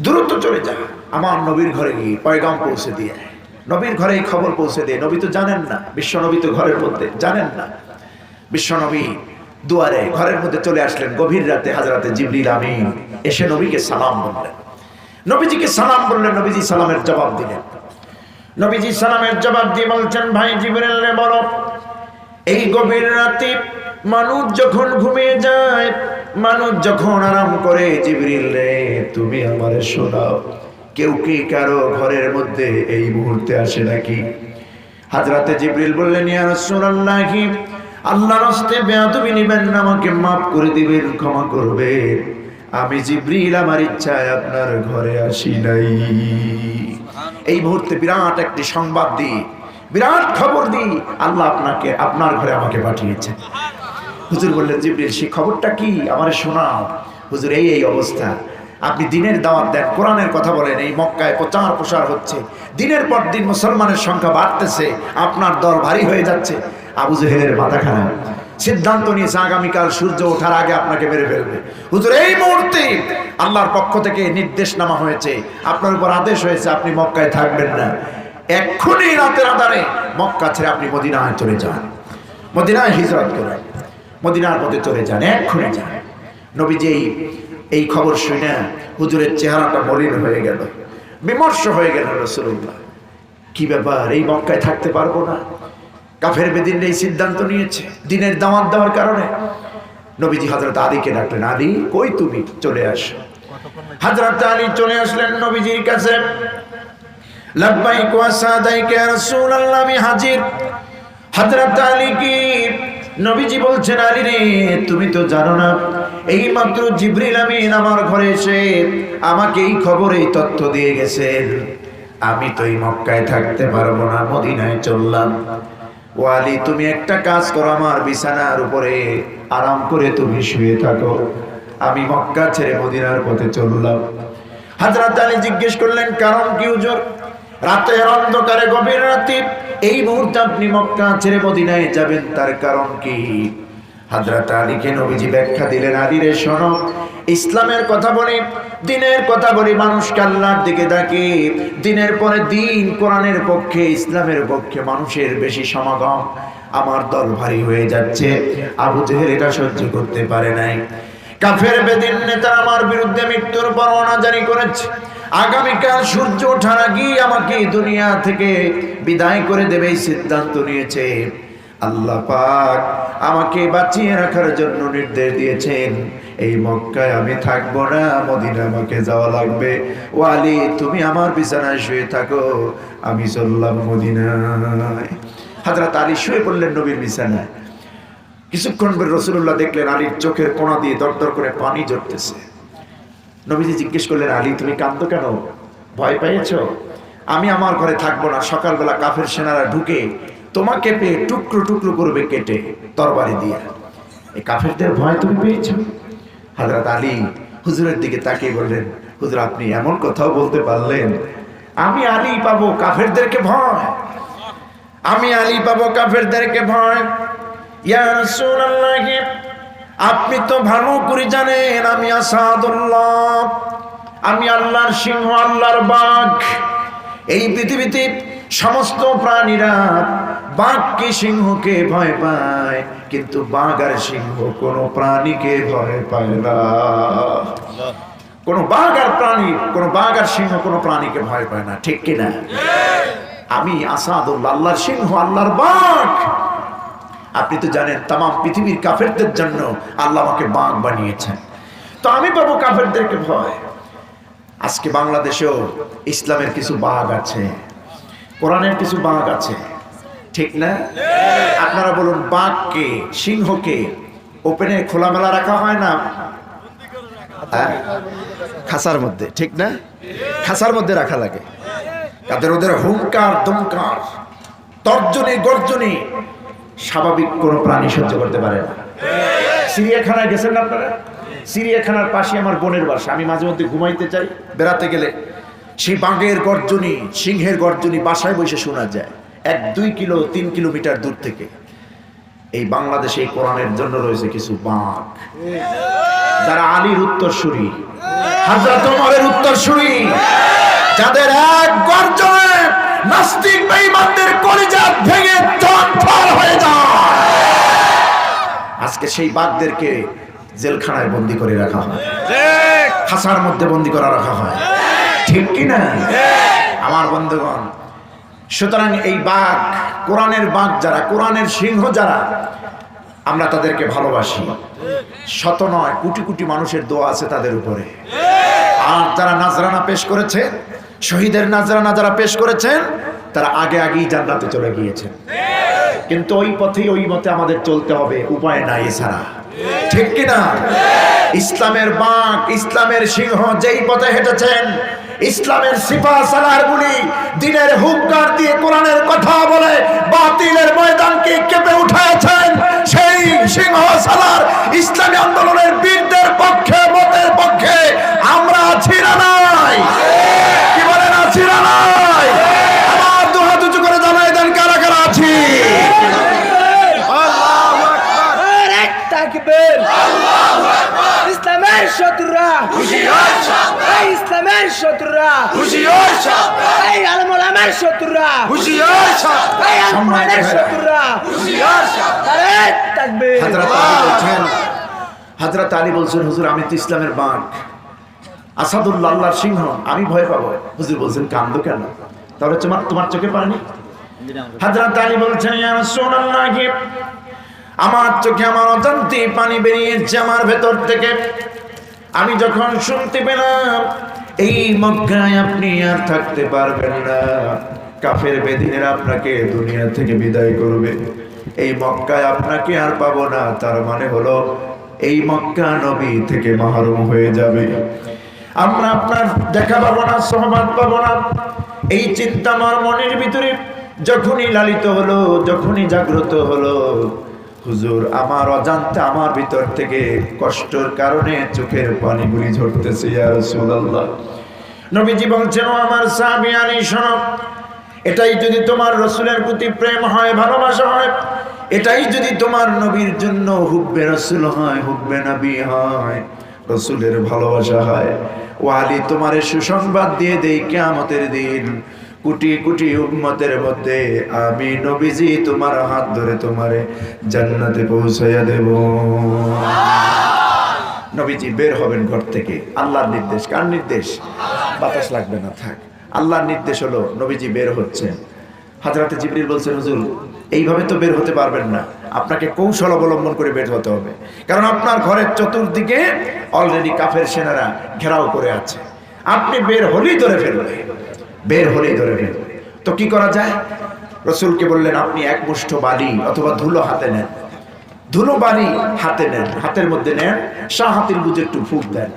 দ্রুত চলে যা, আমার নবীর ঘরে গিয়ে পয়গাম পৌঁছে দিয়ে, নবীর ঘরে এই খবর পৌঁছে দিয়ে। নবী তো জানেন না, বিশ্ব নবী তো ঘরের মধ্যে জানেন না। বিশ্ব নবী দুয়ারে ঘরের মধ্যে চলে আসলেন গভীর রাতে। হযরত জিবরিল আমিন এসে নবীকে সালাম বললেন, নবীজিকে সালাম বললেন। নবীজি সালামের জবাব দিলেন। নবীজি সালামের জবাব দিয়ে বলছেন, ভাই জিবরিল রে, বলো এই গভীর রাতে মানুষ যখন ঘুমিয়ে যায়, মানুষ যখন আরাম করে, জিবরিল রে তুমি আমারে শোনাও, কেউ কি কারো ঘরের মধ্যে এই মুহূর্তে আসে নাকি? হযরত জিবরিল বললেন, ইয়া রাসূলুল্লাহ, আল্লাহর রাস্তায় বেয়াদবি নিবেন না, আমাকে মাফ করে দিবেন, ক্ষমা করবেন। আমি জিবরিল আমার ইচ্ছায় আপনার ঘরে আসি নাই। এই মুহূর্তে বিরাট একটি সংবাদ দিই, বিরাট খবর দিই, আল্লাহ আপনাকে আপনার ঘরে আমাকে পাঠিয়েছে। হুজুর বললেন, জিবরিল সেই খবরটা কি, আমারে শোনাও। হুজুর এই অবস্থা, আপনি দিনের দাওয়াত দেন, কোরআনের কথা বলেন, এই মক্কায় প্রচার প্রসার হচ্ছে, দিনের পর দিন মুসলমানের সংখ্যা বাড়তেছে, আপনার দল ভারী হয়ে যাচ্ছে। আবু জেহেলের মাথা খারাপ, সিদ্ধান্ত নিয়েছে আগামীকাল সূর্য ওঠার আগে আপনাকে মেরে ফেলবে। হুজুর এই মুহূর্তে আল্লাহর পক্ষ থেকে নির্দেশনামা হয়েছে, আপনার উপর আদেশ হয়েছে, আপনি মক্কায় থাকবেন না, এক্ষুনি রাতের আধারে মক্কা ছেড়ে আপনি মদিনায় চলে যান, মদিনায় হিজরত করেন, মদিনার পথে চলে যান, এক্ষুনি যান। নবীজি এই খবর শুনে হুজুরের চেহারাটা মলিন হয়ে গেল, বিমর্ষ হয়ে গেল। রাসূলুল্লাহ, কি ব্যাপার, এই মক্কায় থাকতে পারবো না? কাফের বেদিন এই সিদ্ধান্ত নিয়েছে দিনের দাওয়াত দেওয়ার কারণে। নবীজি হযরত আলীকে ডাকলেন, আলী কই তুমি, চলে আসো। হযরত আলী চলে আসলেন নবীজির কাছে। লাব্বাইক ওয়া সাদাইক ইয়া রাসূলুল্লাহ, আমি হাজির। হযরত আলী কি নবীজি বলছেন, আলী রে তুমি তো জানো না, এই মাত্র জিবরিল আমিন আমার ঘরে এসে আমাকে এই খবর, এই তথ্য দিয়ে গেছেন, আমি তো এই মক্কায় থাকতে পারবো না, মদিনায় চললাম। ও আলী, তুমি একটা কাজ করো, আমার বিছানার উপরে আরাম করে তুমি শুয়ে থাকো, আমি মক্কা ছেড়ে মদিনার পথে চললাম। হযরত আলী জিজ্ঞেস করলেন, কারণ কি হুজুর? রাতের অন্ধকারে, গভীর রাতে এই মুহূর্তে আপনি মক্কা ছেড়ে মদিনায় যাবেন, তার কারণ কি? হযরত আলীকে নবীজি ব্যাখ্যা দিলেন, আলী রে শোনো, ইসলামের কথা বলি, দিনের কথা বলি, মানুষকে আল্লাহর দিকে ডাকে, দিনের পরে দিন কোরআনের পক্ষে, ইসলামের পক্ষে মানুষের বেশি সমাগম, আমার দল ভারী হয়ে যাচ্ছে। আবু জেহেল এটা সহ্য করতে পারে নাই। কাফের বেদিন নেতা আমার বিরুদ্ধে মৃত্যুর পরোয়ানা জারি করেছে, আগামীকাল সূর্য ওঠার আগেই আমাকে দুনিয়া থেকে বিদায় করে দেবে এই সিদ্ধান্ত নিয়েছে। আল্লাহ পাক আমাকে বাঁচিয়ে রাখার জন্য নির্দেশ দিয়েছেন, এই মক্কায় আমি থাকবো না, মদিনা আমাকে যাওয়া লাগবে। ও আলী, তুমি আমার বিছানায় শুয়ে থাকো, আমি চললাম মদিনায়। হযরত আলী শুয়ে পড়লেন নবীর বিছানায়। কিছুক্ষণ পরে রাসূলুল্লাহ দেখলেন আলীর চোখের কোণা দিয়ে দরদর করে পানি ঝরতেছে। নবীজি জিজ্ঞেস করলেন, আলী তুমি কাঁদো কেন, ভয় পেয়েছো? আমি আমার ঘরে থাকবো না, সকালবেলা কাফের সেনারা ঢুকে তোমাকে পেয়ে টুকরো টুকরো করবে কেটে তরবারি দিয়ে। এই কাফেরদের ভয় তুমি পেয়েছো? হযরত আলী হুজুরের দিকে তাকিয়ে বললেন, হুজুর আপনি এমন কথাও বলতে পারলেন, আমি আলী পাবো কাফেরদেরকে ভয়, আমি আলী পাবো কাফেরদেরকে ভয়। ইয়া রাসূলুল্লাহ, আপনি তো ভালো করে জানেন আমি আসাদুল্লাহ, আমি আল্লাহর সিংহ, আল্লাহর বাঘ। এই পৃথিবীতে সমস্ত প্রাণীরা বাঘকে সিংহকে ভয় পায়, কিন্তু বাঘ আর সিংহ কোনো প্রাণীকে ভয় পায় না। কোনো বাঘ আর প্রাণী, কোনো বাঘ আর সিংহ কোনো প্রাণীকে ভয় পায় না, ঠিক কিনা? আমি আসাদুল্লাহ, আল্লাহর সিংহ, আল্লাহর বাঘ। আপনি তো জানেন তাম পৃথিবীর কাফেরদের জন্য আল্লাহ আমাকে বাঘ বানিয়েছেন, তো আমি পাবো কাফেরদেরকে ভয়। আজকে বাংলাদেশেও ইসলামের কিছু বাঘ আছে, কোরআনের কিছু বাঘ আছে, ঠিক না? আপনারা বলুন, বাঘকে সিংহকে ওপেনে খোলামেলা রাখা হয় না, খাঁচার মধ্যে, ঠিক না? খাঁচার মধ্যে রাখা লাগে, তাদের ওদের হুঙ্কার দমকার তর্জনী গর্জনী স্বাভাবিক কোনো প্রাণী সহ্য করতে পারে না। চিড়িয়াখানায় গেছেন না আপনারা? চিড়িয়াখানার পাশে আমার বোনের বাসা, আমি মাঝে মধ্যে ঘুমাইতে চাই, বেড়াতে গেলে সেই বাঘের গর্জনী, সিংহের গর্জনী বাসায় বসে শোনা যায় 1-2 কিলো 3 কিলোমিটার দূর থেকে। এই বাংলাদেশে এই কোরআনের জন্য রয়েছে কিছু বাঘ, যারা আলীর উত্তরসূরি, হযরত ওমরের উত্তরসূরি, যাদের এক গর্জনে নাস্তিক বেঈমানদের কলিজা ভেঙে চঞ্চল হয়ে যায়। আজকে সেই বাঘদেরকে জেলখানায় বন্দী করে রাখা হয়, খাঁচার মধ্যে বন্দী করে রাখা হয়, ঠিক কি না আমার বন্ধুগণ? সুতরাং এই বাঘ, কোরআনের বাঘ যারা, কোরআনের সিংহ যারা, আমরা তাদেরকে ভালোবাসি। শত নয় কোটি কোটি মানুষের দোয়া আছে তাদের উপরে। আর যারা নাজরানা পেশ করেছে, শহীদের নাজরানা যারা পেশ করেছেন, তারা আগে আগেই জান্নাতে চলে গিয়েছেন। কিন্তু ওই পথেই ওই মতে আমাদের চলতে হবে, উপায় নাই এছাড়া, ঠিক কিনা? ইসলামের বাঘ, ইসলামের সিংহ যেই পথে হেঁটেছেন, ইসলামের সিফা সালার গুলি দিনের হুঙ্কার দিয়ে কোরআনের কথা বলে বাতিলের ময়দানকে কেঁপে উঠাইছেন, সেই সিংহ সালার ইসলামী আন্দোলনের বীরদের পক্ষে, মতের পক্ষে আমরা আছি না নাই? কি বলেন, আছি না নাই? আমার দুহাত উঁচু করে জানাই দেন কারা কারা আছি। আল্লাহু আকবার, নারে তাকবীর, আল্লাহু আকবার। ইসলামের শত্রুরা হুঁশিয়ার, সাবধান। এই ইসলামের শত্রুরা হুঁশিয়ার, সাবধান। এই আলেম ওলামার শত্রুরা হুঁশিয়ার, সাবধান। এই আলেমের শত্রুরা হুঁশিয়ার, সাবধান। নারে তাকবীর। হযরত আলী বলছেন, হুজুর আমি তো ইসলামের বাঘ, আসাদুল্লাহ, আল্লাহর সিংহ, আমি ভয় পাবো। হুজুর বলছেন, কান্দো কেন? তাহলে তোমার চোখে পানি? হযরত আলী বলছেন, ইয়া রাসূলুল্লাহ, আমার চোখে আমার অজান্তে পানি বেরিয়েছে আমার ভেতর থেকে। আমি যখন শুনতে পেলাম এই মক্কায় আপনি আর থাকতে পারবেন না, কাফের বেদিনেরা আপনাকে দুনিয়া থেকে বিদায় করবে, এই মক্কায় আপনাকে আর পাবো না, তার মানে হলো এই মক্কা নবী থেকে মাহরুম হয়ে যাবে, আমরা আপনার দেখা পাবো না, সোহবত পাবো না। এই চিন্তা আমার মনের ভিতরে যখনই লালিত হলো, যখনই জাগ্রত হলো, হুজুর আমার অজান্তে আমার ভিতর থেকে কষ্টের কারণে চোখের পানিগুলি ঝরতেছে। ইয়া রাসূলুল্লাহ, নবীজি বলছেন, ও আমার সাহাবী আলী শোনো, এটাই যদি তোমার রাসূলের প্রতি প্রেম হয়, ভালোবাসা হয়, এটাই যদি তোমার নবীর জন্য হুব্বে রাসূল হয়, হুব্বে নবী হয়, রাসূলের ভালোবাসা হয়, ও আলী তোমারে সুসংবাদ দিয়ে দেই, কিয়ামতের দিন কোটি কোটি উম্মতের মধ্যে আমি নবীজি তোমার হাত ধরে তোমারে জান্নাতে পৌঁছাইয়া দেব। নবীজি বের হবেন ঘর থেকে, আল্লাহর নির্দেশ। কার নির্দেশ? বাতাস লাগবে না, থাক। আল্লাহর নির্দেশ হলো নবীজি বের হচ্ছেন। হযরত জিবরিল বলছেন, হুজুর এইভাবে তো বের হতে পারবেন না, আপনাকে কৌশল অবলম্বন করে বের হতে হবে, কারণ আপনার ঘরের চতুর্দিকে অলরেডি কাফের সেনারা ঘেরাও করে আছে, আপনি বের হলেই ধরে ফেলবে, বের হলেই ধরে ফেলবে। তো কি করা যায়? রাসূলকে বললেন, আপনি এক মুষ্ঠ বালি অথবা ধুলো হাতে নেন, ধুলো বালি হাতে নেন, হাতের মধ্যে নেন, শাহাতিল বুজে একটু ফুঁক দেন।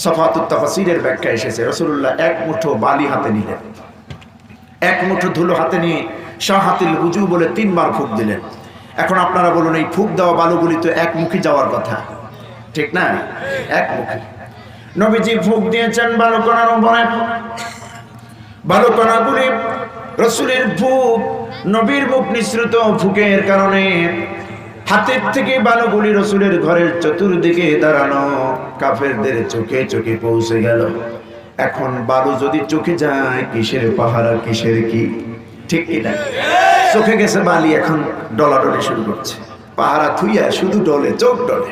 সফাতুত তাফসীরের ব্যাখ্যা এসেছে, রাসূলুল্লাহ এক মুঠো বালি হাতে নিলেন, এক মুঠো ধুলো হাতে নিয়ে শাহাতিল বুজু বলে 3 বার ফুঁক দিলেন। এখন আপনারা বলুন, এই ফুঁক দেওয়া বালুগুলি তো একমুখী যাওয়ার কথা, ঠিক না? একমুখী। নবীজি ফুঁক দিয়েছেন বালুকণার উপরে। বালুকণাগুলি রাসূলের ফুঁক, নবীর মুখ নিঃসৃত ফুঁকের কারণে হাতের থেকে বালুগুলি রাসূলের ঘরের চতুর্দিকে দাঁড়ানো কাফেরদের চোখে চোখে পৌঁছে গেল। এখন বালু যদি চোখে যায়, কিসের পাহারা, কিসের কি, ঠিক কিনা? চোখে গেছে বালি, এখন ডলাডলি শুরু করছে। পাহারা থুইয়া শুধু ডলে, চোখ ডলে।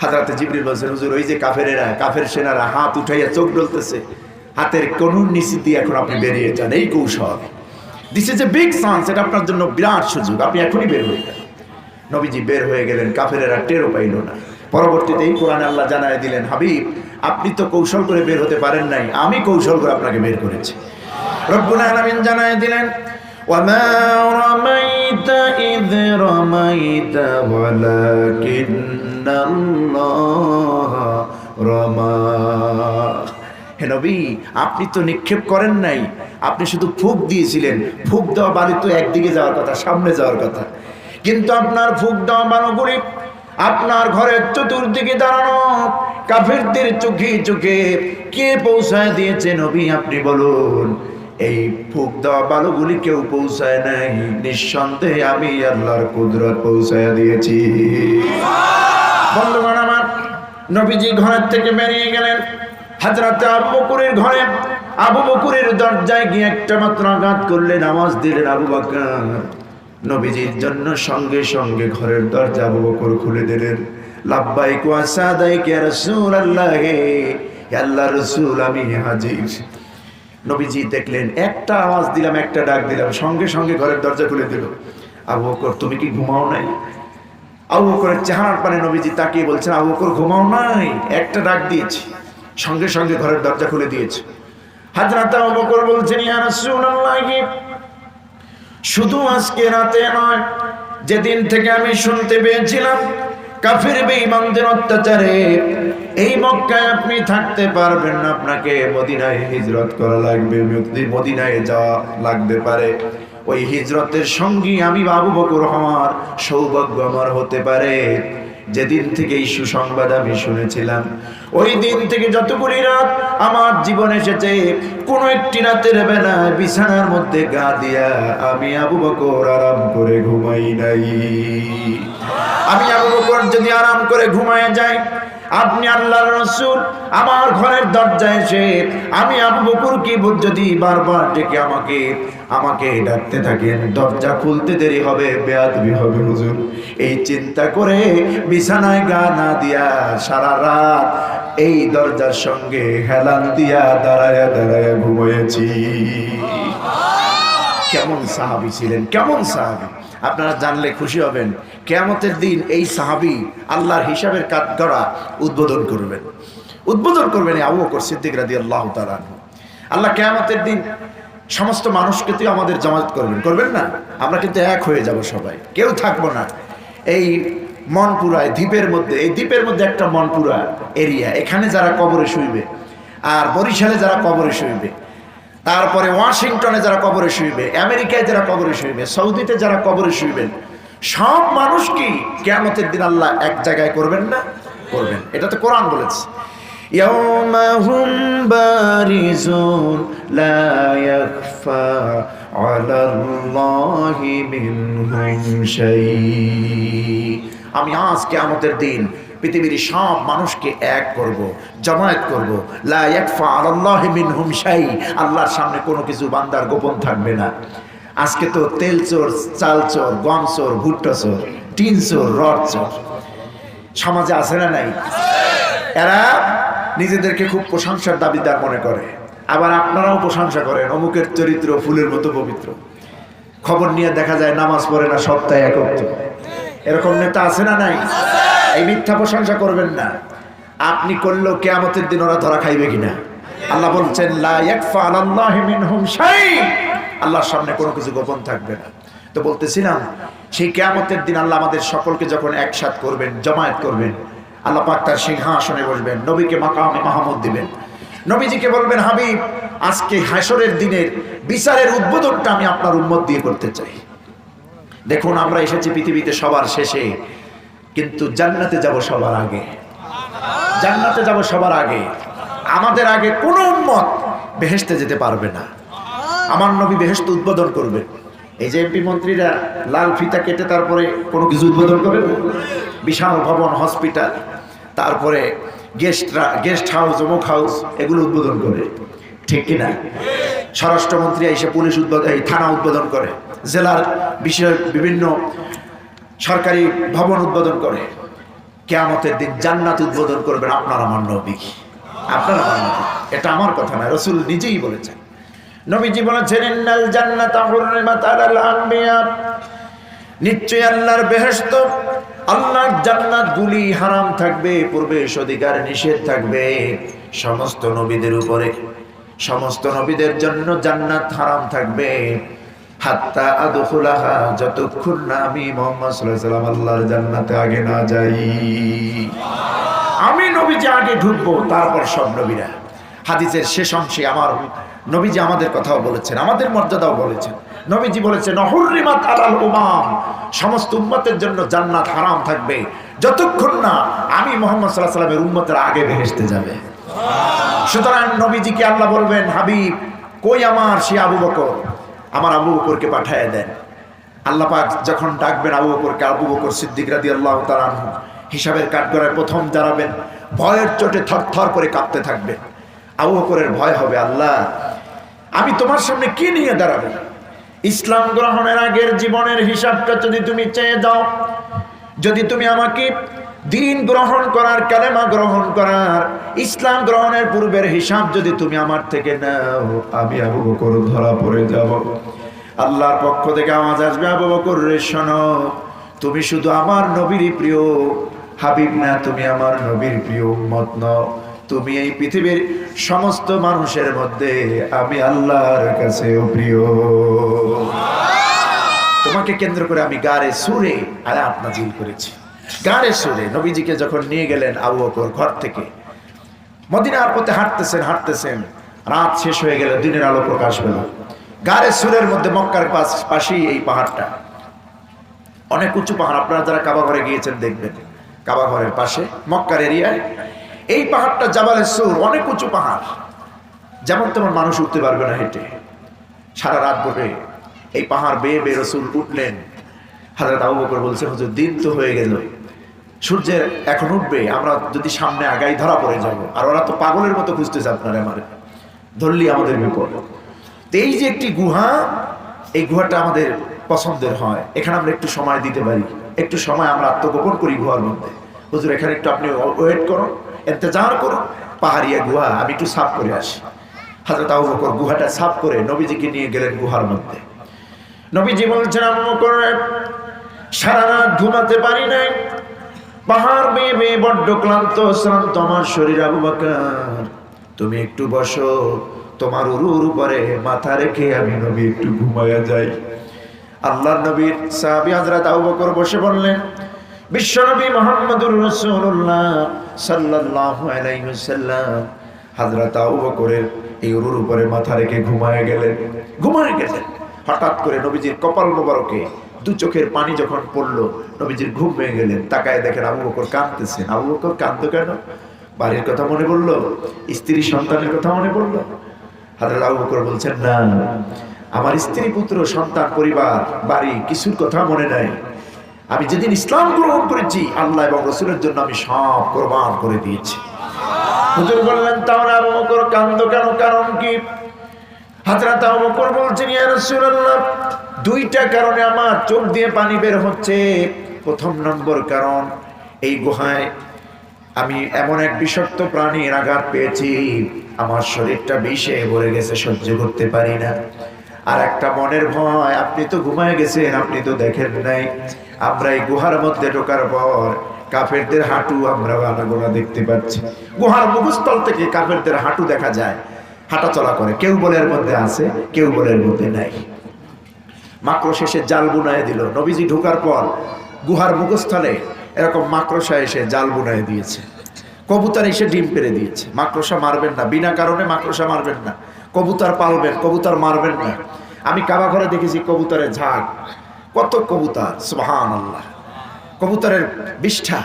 হযরতে জিবরিল বলছেন, হুজুর ওই যে কাফের সেনারা হাত উঠাইয়া চোখ ডলতেছে, হাতের কোনুর নিচে দিয়ে এখন আপনি বেরিয়ে যান। এই কৌশল, this is a big chance, এটা আপনার জন্য বিরাট সুযোগ, আপনি এখনই বের হয়ে যান। নবীজি বের হয়ে গেলেন, কাফেরেরা টেরও পাইল না। পরবর্তীতে এই কোরআনে আল্লাহ জানায় দিলেন, হাবিব আপনি তো কৌশল করে বের হতে পারেন নাই, আমি কৌশল করে আপনাকে বের করেছি। রব্বুল আলামিন জানায় দিলেন, ওয়ামা রামাইতা ইয রামাইতা ওয়ালাকিন্নাল্লাহ রামা। হে নবী, আপনি তো নিক্ষেপ করেন নাই, আপনি শুধু ফুঁক দিয়েছিলেন। ফুঁক দেওয়া বালি তো একদিকে যাওয়ার কথা, সামনে যাওয়ার কথা, কিন্তু আপনার ফুঁক দেওয়া বালুগুলি আপনার ঘরের চতুর্দিকে দাঁড়ানো কাফেরদের চোখে চোখে কে পৌঁছায় দিয়েছে নবী আপনি বলুন। এই ফুঁক দেওয়া বালুগুলি কেউ পৌঁছায় নাই, নিঃসন্দেহে আমি আল্লাহর কুদরত পৌঁছায় দিয়েছি। বন্ধুগণ আমার, নবীজি ঘরের থেকে বেরিয়ে গেলেন। হযরত আবু বকরের ঘরে, আবু বকরের দরজায় গিয়ে একটা মাত্র আঘাত করলেন, আওয়াজ দিলেন, আবু বকর। নবীজির জন্য সঙ্গে সঙ্গে ঘরের দরজা আবু বকর খুলে দিলেন। লাব্বাইক ওয়া সাদাইক ইয়া রাসূলুল্লাহ, হে আল্লাহর রাসূল আমি হাজির। নবীজি দেখলেন একটা আওয়াজ দিলাম, একটা ডাক দিলাম, সঙ্গে সঙ্গে ঘরের দরজা খুলে দিল। আবু বকর তুমি কি ঘুমাও নাই? আবু বকরের চেহারার পানে নবীজি তাকিয়ে বলছেন, আবু বকর ঘুমাও নাই, একটা ডাক দিয়েছি, সঙ্গে সঙ্গে ঘরের দরজা খুলে দিয়েছে। হযরত আবু বকর বলছেন, ইয়া রাসূলুল্লাহ, শুধু আজকে রাতে নয়, যেদিন থেকে আমি শুনতে পেয়েছিলাম কাফের বেঈমানদের অত্যাচারে এই মক্কায় আপনি থাকতে পারবেন না, আপনাকে মদিনায় হিজরত করা লাগবে, মদিনায় যাওয়া লাগতে পারে, ওই হিজরতের সঙ্গী আমি আবু বকর হওয়ার সৌভাগ্য আমার হতে পারে। যেদিন থেকে এই সুসংবাদ আমি শুনেছিলাম, ওই দিন থেকে যতগুলি রাত আমার জীবন এসেছে, কোনো একটি রাতের বেলা বিছানার মধ্যে গা দিয়া আমি আবু বকর আরাম করে ঘুমাই নাই। আমি আবু বকর যদি আরাম করে ঘুমায় যাই, আপনি আল্লাহর রাসূল আমার ঘরের দরজায় এসে আমি আবু বকরকে যদি বারবার ডেকে আমাকে ডাকতে থাকেন, দরজা খুলতে দেরি হবে, বেয়াদবি হবে হুজুর। এই চিন্তা করে বিছানায় গা না দিয়া সারা রাত এই দরজার সঙ্গে হেলান দিয়া দাঁড়ায়া দাঁড়ায়া ঘুমিয়েছি। কেমন সাহাবী ছিলেন, কেমন সাহাবী! আপনারা জানলে খুশি হবেন। কিয়ামতের দিন এই সাহাবী আল্লাহর হিসাবের কাঠগড়া উদ্বোধন করবেন আবু বকর সিদ্দিক রাদিয়াল্লাহু তাআলা আনহু। আল্লাহ কিয়ামতের দিন সমস্ত মানুষকে তো আমাদের জামাত করবেন না? আমরা কিন্তু এক হয়ে যাব, সবাই কেউ থাকবো না। এই মনপুরায় দ্বীপের মধ্যে, এই দ্বীপের মধ্যে একটা মনপুরা এরিয়া, এখানে যারা কবরে শুইবে, আর বরিশালে যারা কবরে শুইবে, তারপরে ওয়াশিংটনে যারা কবরে শুইবে, আমেরিকায় যারা কবরে শুইবে, সৌদিতে যারা কবরে শুইবেন, সব মানুষ কি কিয়ামতের দিন আল্লাহ এক জায়গায় করবেন না? করবেন। এটা তো কোরআন বলেছে, ইয়াউমা হুম বারিজুন লা ইয়াখফা আলাল্লাহি মিনহুম শাই। আমি আজ কিয়ামতের দিন পৃথিবীর সব মানুষকে এক করব, জামায়াত করব। লা ইয়াখফা আলাল্লাহি মিনহুম শাই, আল্লাহর সামনে কোনো কিছু বান্দার গোপন থাকবে না। আজকে তো তেল চোর, চাল চোর, গম চোর, ভুট্টা চোর, টিন চোর, রড চোর সমাজে আছে না নাই? এরা নিজেদেরকে খুব প্রশংসার দাবিদার মনে করে, আবার আপনারাও প্রশংসা করেন, অমুকের চরিত্র ফুলের মতো পবিত্র। খবর নিয়ে দেখা যায় নামাজ পড়ে না, সপ্তাহে এক ওয়াক্ত। এরকম নেতা আছে না নাই? এই মিথ্যা প্রশংসা করবেন না। আপনি করলেও কিয়ামতের দিন ওরা ধরা খাইবে কিনা? আল্লাহ বলছেন লা ইয়াখফা আলাল্লাহি মিনহুম শাই, আল্লাহর সামনে কোনো কিছু গোপন থাকবে না। তো বলতেছিলাম, সেই কিয়ামতের দিন আল্লাহ আমাদের সকলকে যখন একসাথ করবেন, জামায়াত করবেন, আল্লাহ পাক তার সিংহাসনে বসবেন, নবীকে মাকামে মাহমুদ দিবেন, নবীজিকে বলবেন, হাবিব আজকে হাসরের দিনের বিচারের উদ্বোধনটা আমি আপনার উম্মত দিয়ে করতে চাই। দেখুন, আমরা এসেছি পৃথিবীতে সবার শেষে, কিন্তু জান্নাতে যাব সবার আগে। জান্নাতে যাব সবার আগে। আমাদের আগে কোনো উম্মত বেহেশতে যেতে পারবে না। আমার নবী বেহেশত উদ্বোধন করবে। এই যে এমপি মন্ত্রীরা লাল ফিতা কেটে তারপরে কোনো কিছু উদ্বোধন করে, বিশাল ভবন, হসপিটাল, তারপরে গেস্ট হাউস, অমুক হাউস, এগুলো উদ্বোধন করে, ঠিক কিনা? স্বরাষ্ট্রমন্ত্রী এসে পুলিশ থানা উদ্বোধন করে, জেলার বিষয় বিভিন্ন সরকারি ভবন উদ্বোধন করে। কিয়ামতের দিন জান্নাত উদ্বোধন করবেন আপনার আমার নবী, আপনার আমার নবী। এটা আমার কথা না, রাসূল নিজেই বলেছেন। নবীজি বলেছেন, ইন্নাল জান্নাতা হুররিমাত আলাল আনবিয়া, নিশ্চয় আল্লাহর বেহেশত, আল্লাহর জান্নাত গুলি হারাম থাকবে, প্রবেশ অধিকার নিষেধ থাকবে সমস্ত নবীদের উপরে। সমস্ত নবীদের জন্য জান্নাত হারাম থাকবে, হাত্তা আদখুলাহা, যতক্ষণ না আমি মুহাম্মদ সাল্লাল্লাহু আলাইহি ওয়াসাল্লাম আল্লাহর জান্নাতে আগে না যাই। আমি নবীজি আগে ঢুকবো, তারপর সব নবীরা। হাদিসের শেষ অংশে আমার নবীজি আমাদের কথাও বলেছেন, আমাদের মর্যাদাও বলেছেন। নবীজি বলেছেন, হুররিমাত আলাল উমাম, সমস্ত উম্মতের জন্য জান্নাত হারাম থাকবে যতক্ষণ না আমি মুহাম্মদ সাল্লাল্লাহু আলাইহি ওয়াসাল্লামের উম্মতের আগে বেহেশতে যাবে। সুতরাং নবীজিকে আল্লাহ বলবেন, হাবিব কই আমার সে আবু বকর, আমার আবু বকরকে পাঠিয়ে দেন। আল্লাহ পাক যখন ডাকবেন আবু বকরকে, আবু বকর সিদ্দিক রাদিয়াল্লাহু তাআলা আনহু হিসাবের কাঠগড়ায় প্রথম দাঁড়াবেন, ভয়ের চোটে থরথর করে কাঁপতে থাকবেন। আবু বকরের ভয় হবে, আল্লাহ আমি তোমার সামনে কি নিয়ে দাঁড়াবো? ইসলাম গ্রহণের আগের জীবনের হিসাবটা যদি তুমি চেয়ে দাও, যদি তুমি আমাকে দিন গ্রহণ করার, কালেমা গ্রহণ করার, ইসলাম গ্রহণের পূর্বের হিসাব যদি তুমি আমার থেকে নাও, আমি আবু বকর ধরা পড়ে যাব। আল্লাহর পক্ষ থেকে আওয়াজ আসবে, আবু বকর রে শোনো, তুমি শুধু আমার নবীরই প্রিয় হাবিব না, তুমি আমার নবীর প্রিয় উম্মত নও, তুমি এই পৃথিবীর সমস্ত মানুষের মধ্যে আমি আল্লাহর কাছেও প্রিয়। তোমাকে কেন্দ্র করে আমি গারে সুরে আয়াত নাযিল করেছি। গারে সুরে নবীজিকে যখন নিয়ে গেলেন আবু বকর ঘর থেকে, মদিনার পথে হাঁটতেছেন, রাত শেষ হয়ে গেল, দিনের আলো প্রকাশ পেল। গারে সুরের মধ্যে মক্কার পাশেই এই পাহাড়টা, অনেক উঁচু পাহাড়। আপনারা যারা কাবা ঘরে গিয়েছেন দেখবেন, কাবা ঘরের পাশে মক্কার এরিয়ায় এই পাহাড়টা জাবালে সুর, অনেক উঁচু পাহাড়, যেমন তেমন মানুষ উঠতে পারবে না হেঁটে। সারা রাত ভরে এই পাহাড় বেয়ে বেয়ে রাসূল উঠলেন। হযরত আবু বকর বলছে, হুজুর দিন তো হয়ে গেল, সূর্যের এখন উঠবে, আমরা যদি সামনে আগাই ধরা পড়ে যাব, আর ওরা তো পাগলের মতো খুঁজতেছে আপনারা, আমারে ধরলি আমাদের বিপদ। তো এই যে একটি গুহা, এই গুহাটা আমাদের পছন্দের হয়, এখানে আমরা একটু সময় দিতে পারি, একটু সময় আমরা আত্মগোপন করি গুহার মধ্যে। হুজুর এখানে একটু আপনি ওয়েট করুন, ইন্তজার করুন, পাহাড়িয়া গুহা আমি একটু সাফ করে আসি। হযরত আবু বকর গুহাটা সাফ করে নবীজিকে নিয়ে গেলেন গুহার মধ্যে। নবীজি বলছেন, আবু বকর সারা রাত ঘুমাতে পারি নাই, পাহাড় বেয়ে বেয়ে বড্ড ক্লান্ত শ্রান্ত আমার শরীর। আবু বকর তুমি একটু বসো, তোমার উরুর উপরে মাথা রেখে আমি নবী একটু ঘুমায়া যাই। আল্লাহর নবীর সাহাবী হযরত আবু বকর বসে বললেন, বিশ্বনবী মুহাম্মদুর রাসূলুল্লাহ সাল্লাল্লাহু আলাইহি ওয়াসাল্লাম হযরত আবু বকরের এই উরুর উপরে মাথা রেখে ঘুমায় গেলেন। হঠাৎ করে নবীজির কপাল মোবারকে দু চোখের পানি যখন পড়লো, নবীজির ঘুম ভেঙে গেলেন। তাকায় দেখেন আবু বকর কাঁদতেছেন। আবু বকর কাঁদতো কেন? বাড়ির কথা মনে পড়লো, স্ত্রী সন্তানের কথা মনে পড়লো। হযরত আবু বকর বলছেন, না, আমার স্ত্রী, পুত্র, সন্তান, পরিবার, বাড়ি কিছুর কথা মনে নাই। আমি যেদিন ইসলাম গ্রহণ করেছি, আল্লাহ এবং রাসূলের জন্য আমি সব কুরবান করে দিয়েছি। হুজুর বললেন, তাহলে আবু বকর কাঁদতো কেন, কারণ কি? হযরত আবু বকর বলছেন, ইয়া রাসূলুল্লাহ, দুইটা কারণে আমার চোখ দিয়ে পানি বের হচ্ছে। প্রথম নম্বর কারণ, এই গুহায় আমি এমন এক বিষাক্ত প্রাণীর আঘাত পেয়েছি, আমার শরীরটা বিষে ভরে গেছে, সহ্য করতে পারি না। আর একটা মনের ভয়, আপনি তো ঘুমায় গেছেন, আপনি তো দেখেন নাই, আমরা এই গুহার মধ্যে ঢোকার পর কাফেরদের হাঁটু আমরা আনাগোনা দেখতে পাচ্ছি। গুহার মুখস্থল থেকে কাফেরদের হাঁটু দেখা যায়, হাঁটা চলা করে, কেউ বলে এর মধ্যে আছে, কেউ বলে এর মধ্যে নাই। মাকড়সা এসে জাল বুনায় দিল। নবীজি ঢোকার পর গুহার মুখস্থলে এরকম মাকড়সা এসে জাল বুনায় দিয়েছে, কবুতর এসে ডিম পেড়ে দিয়েছে। মাকড়সা মারবেন না, বিনা কারণে মাকড়সা মারবেন না। কবুতর পালবেন, কবুতর মারবেন না। আমি কাবা ঘরে দেখেছি কবুতরের ঝাঁক, কত কবুতর, সুবহানাল্লাহ। কবুতরের বিষ্ঠা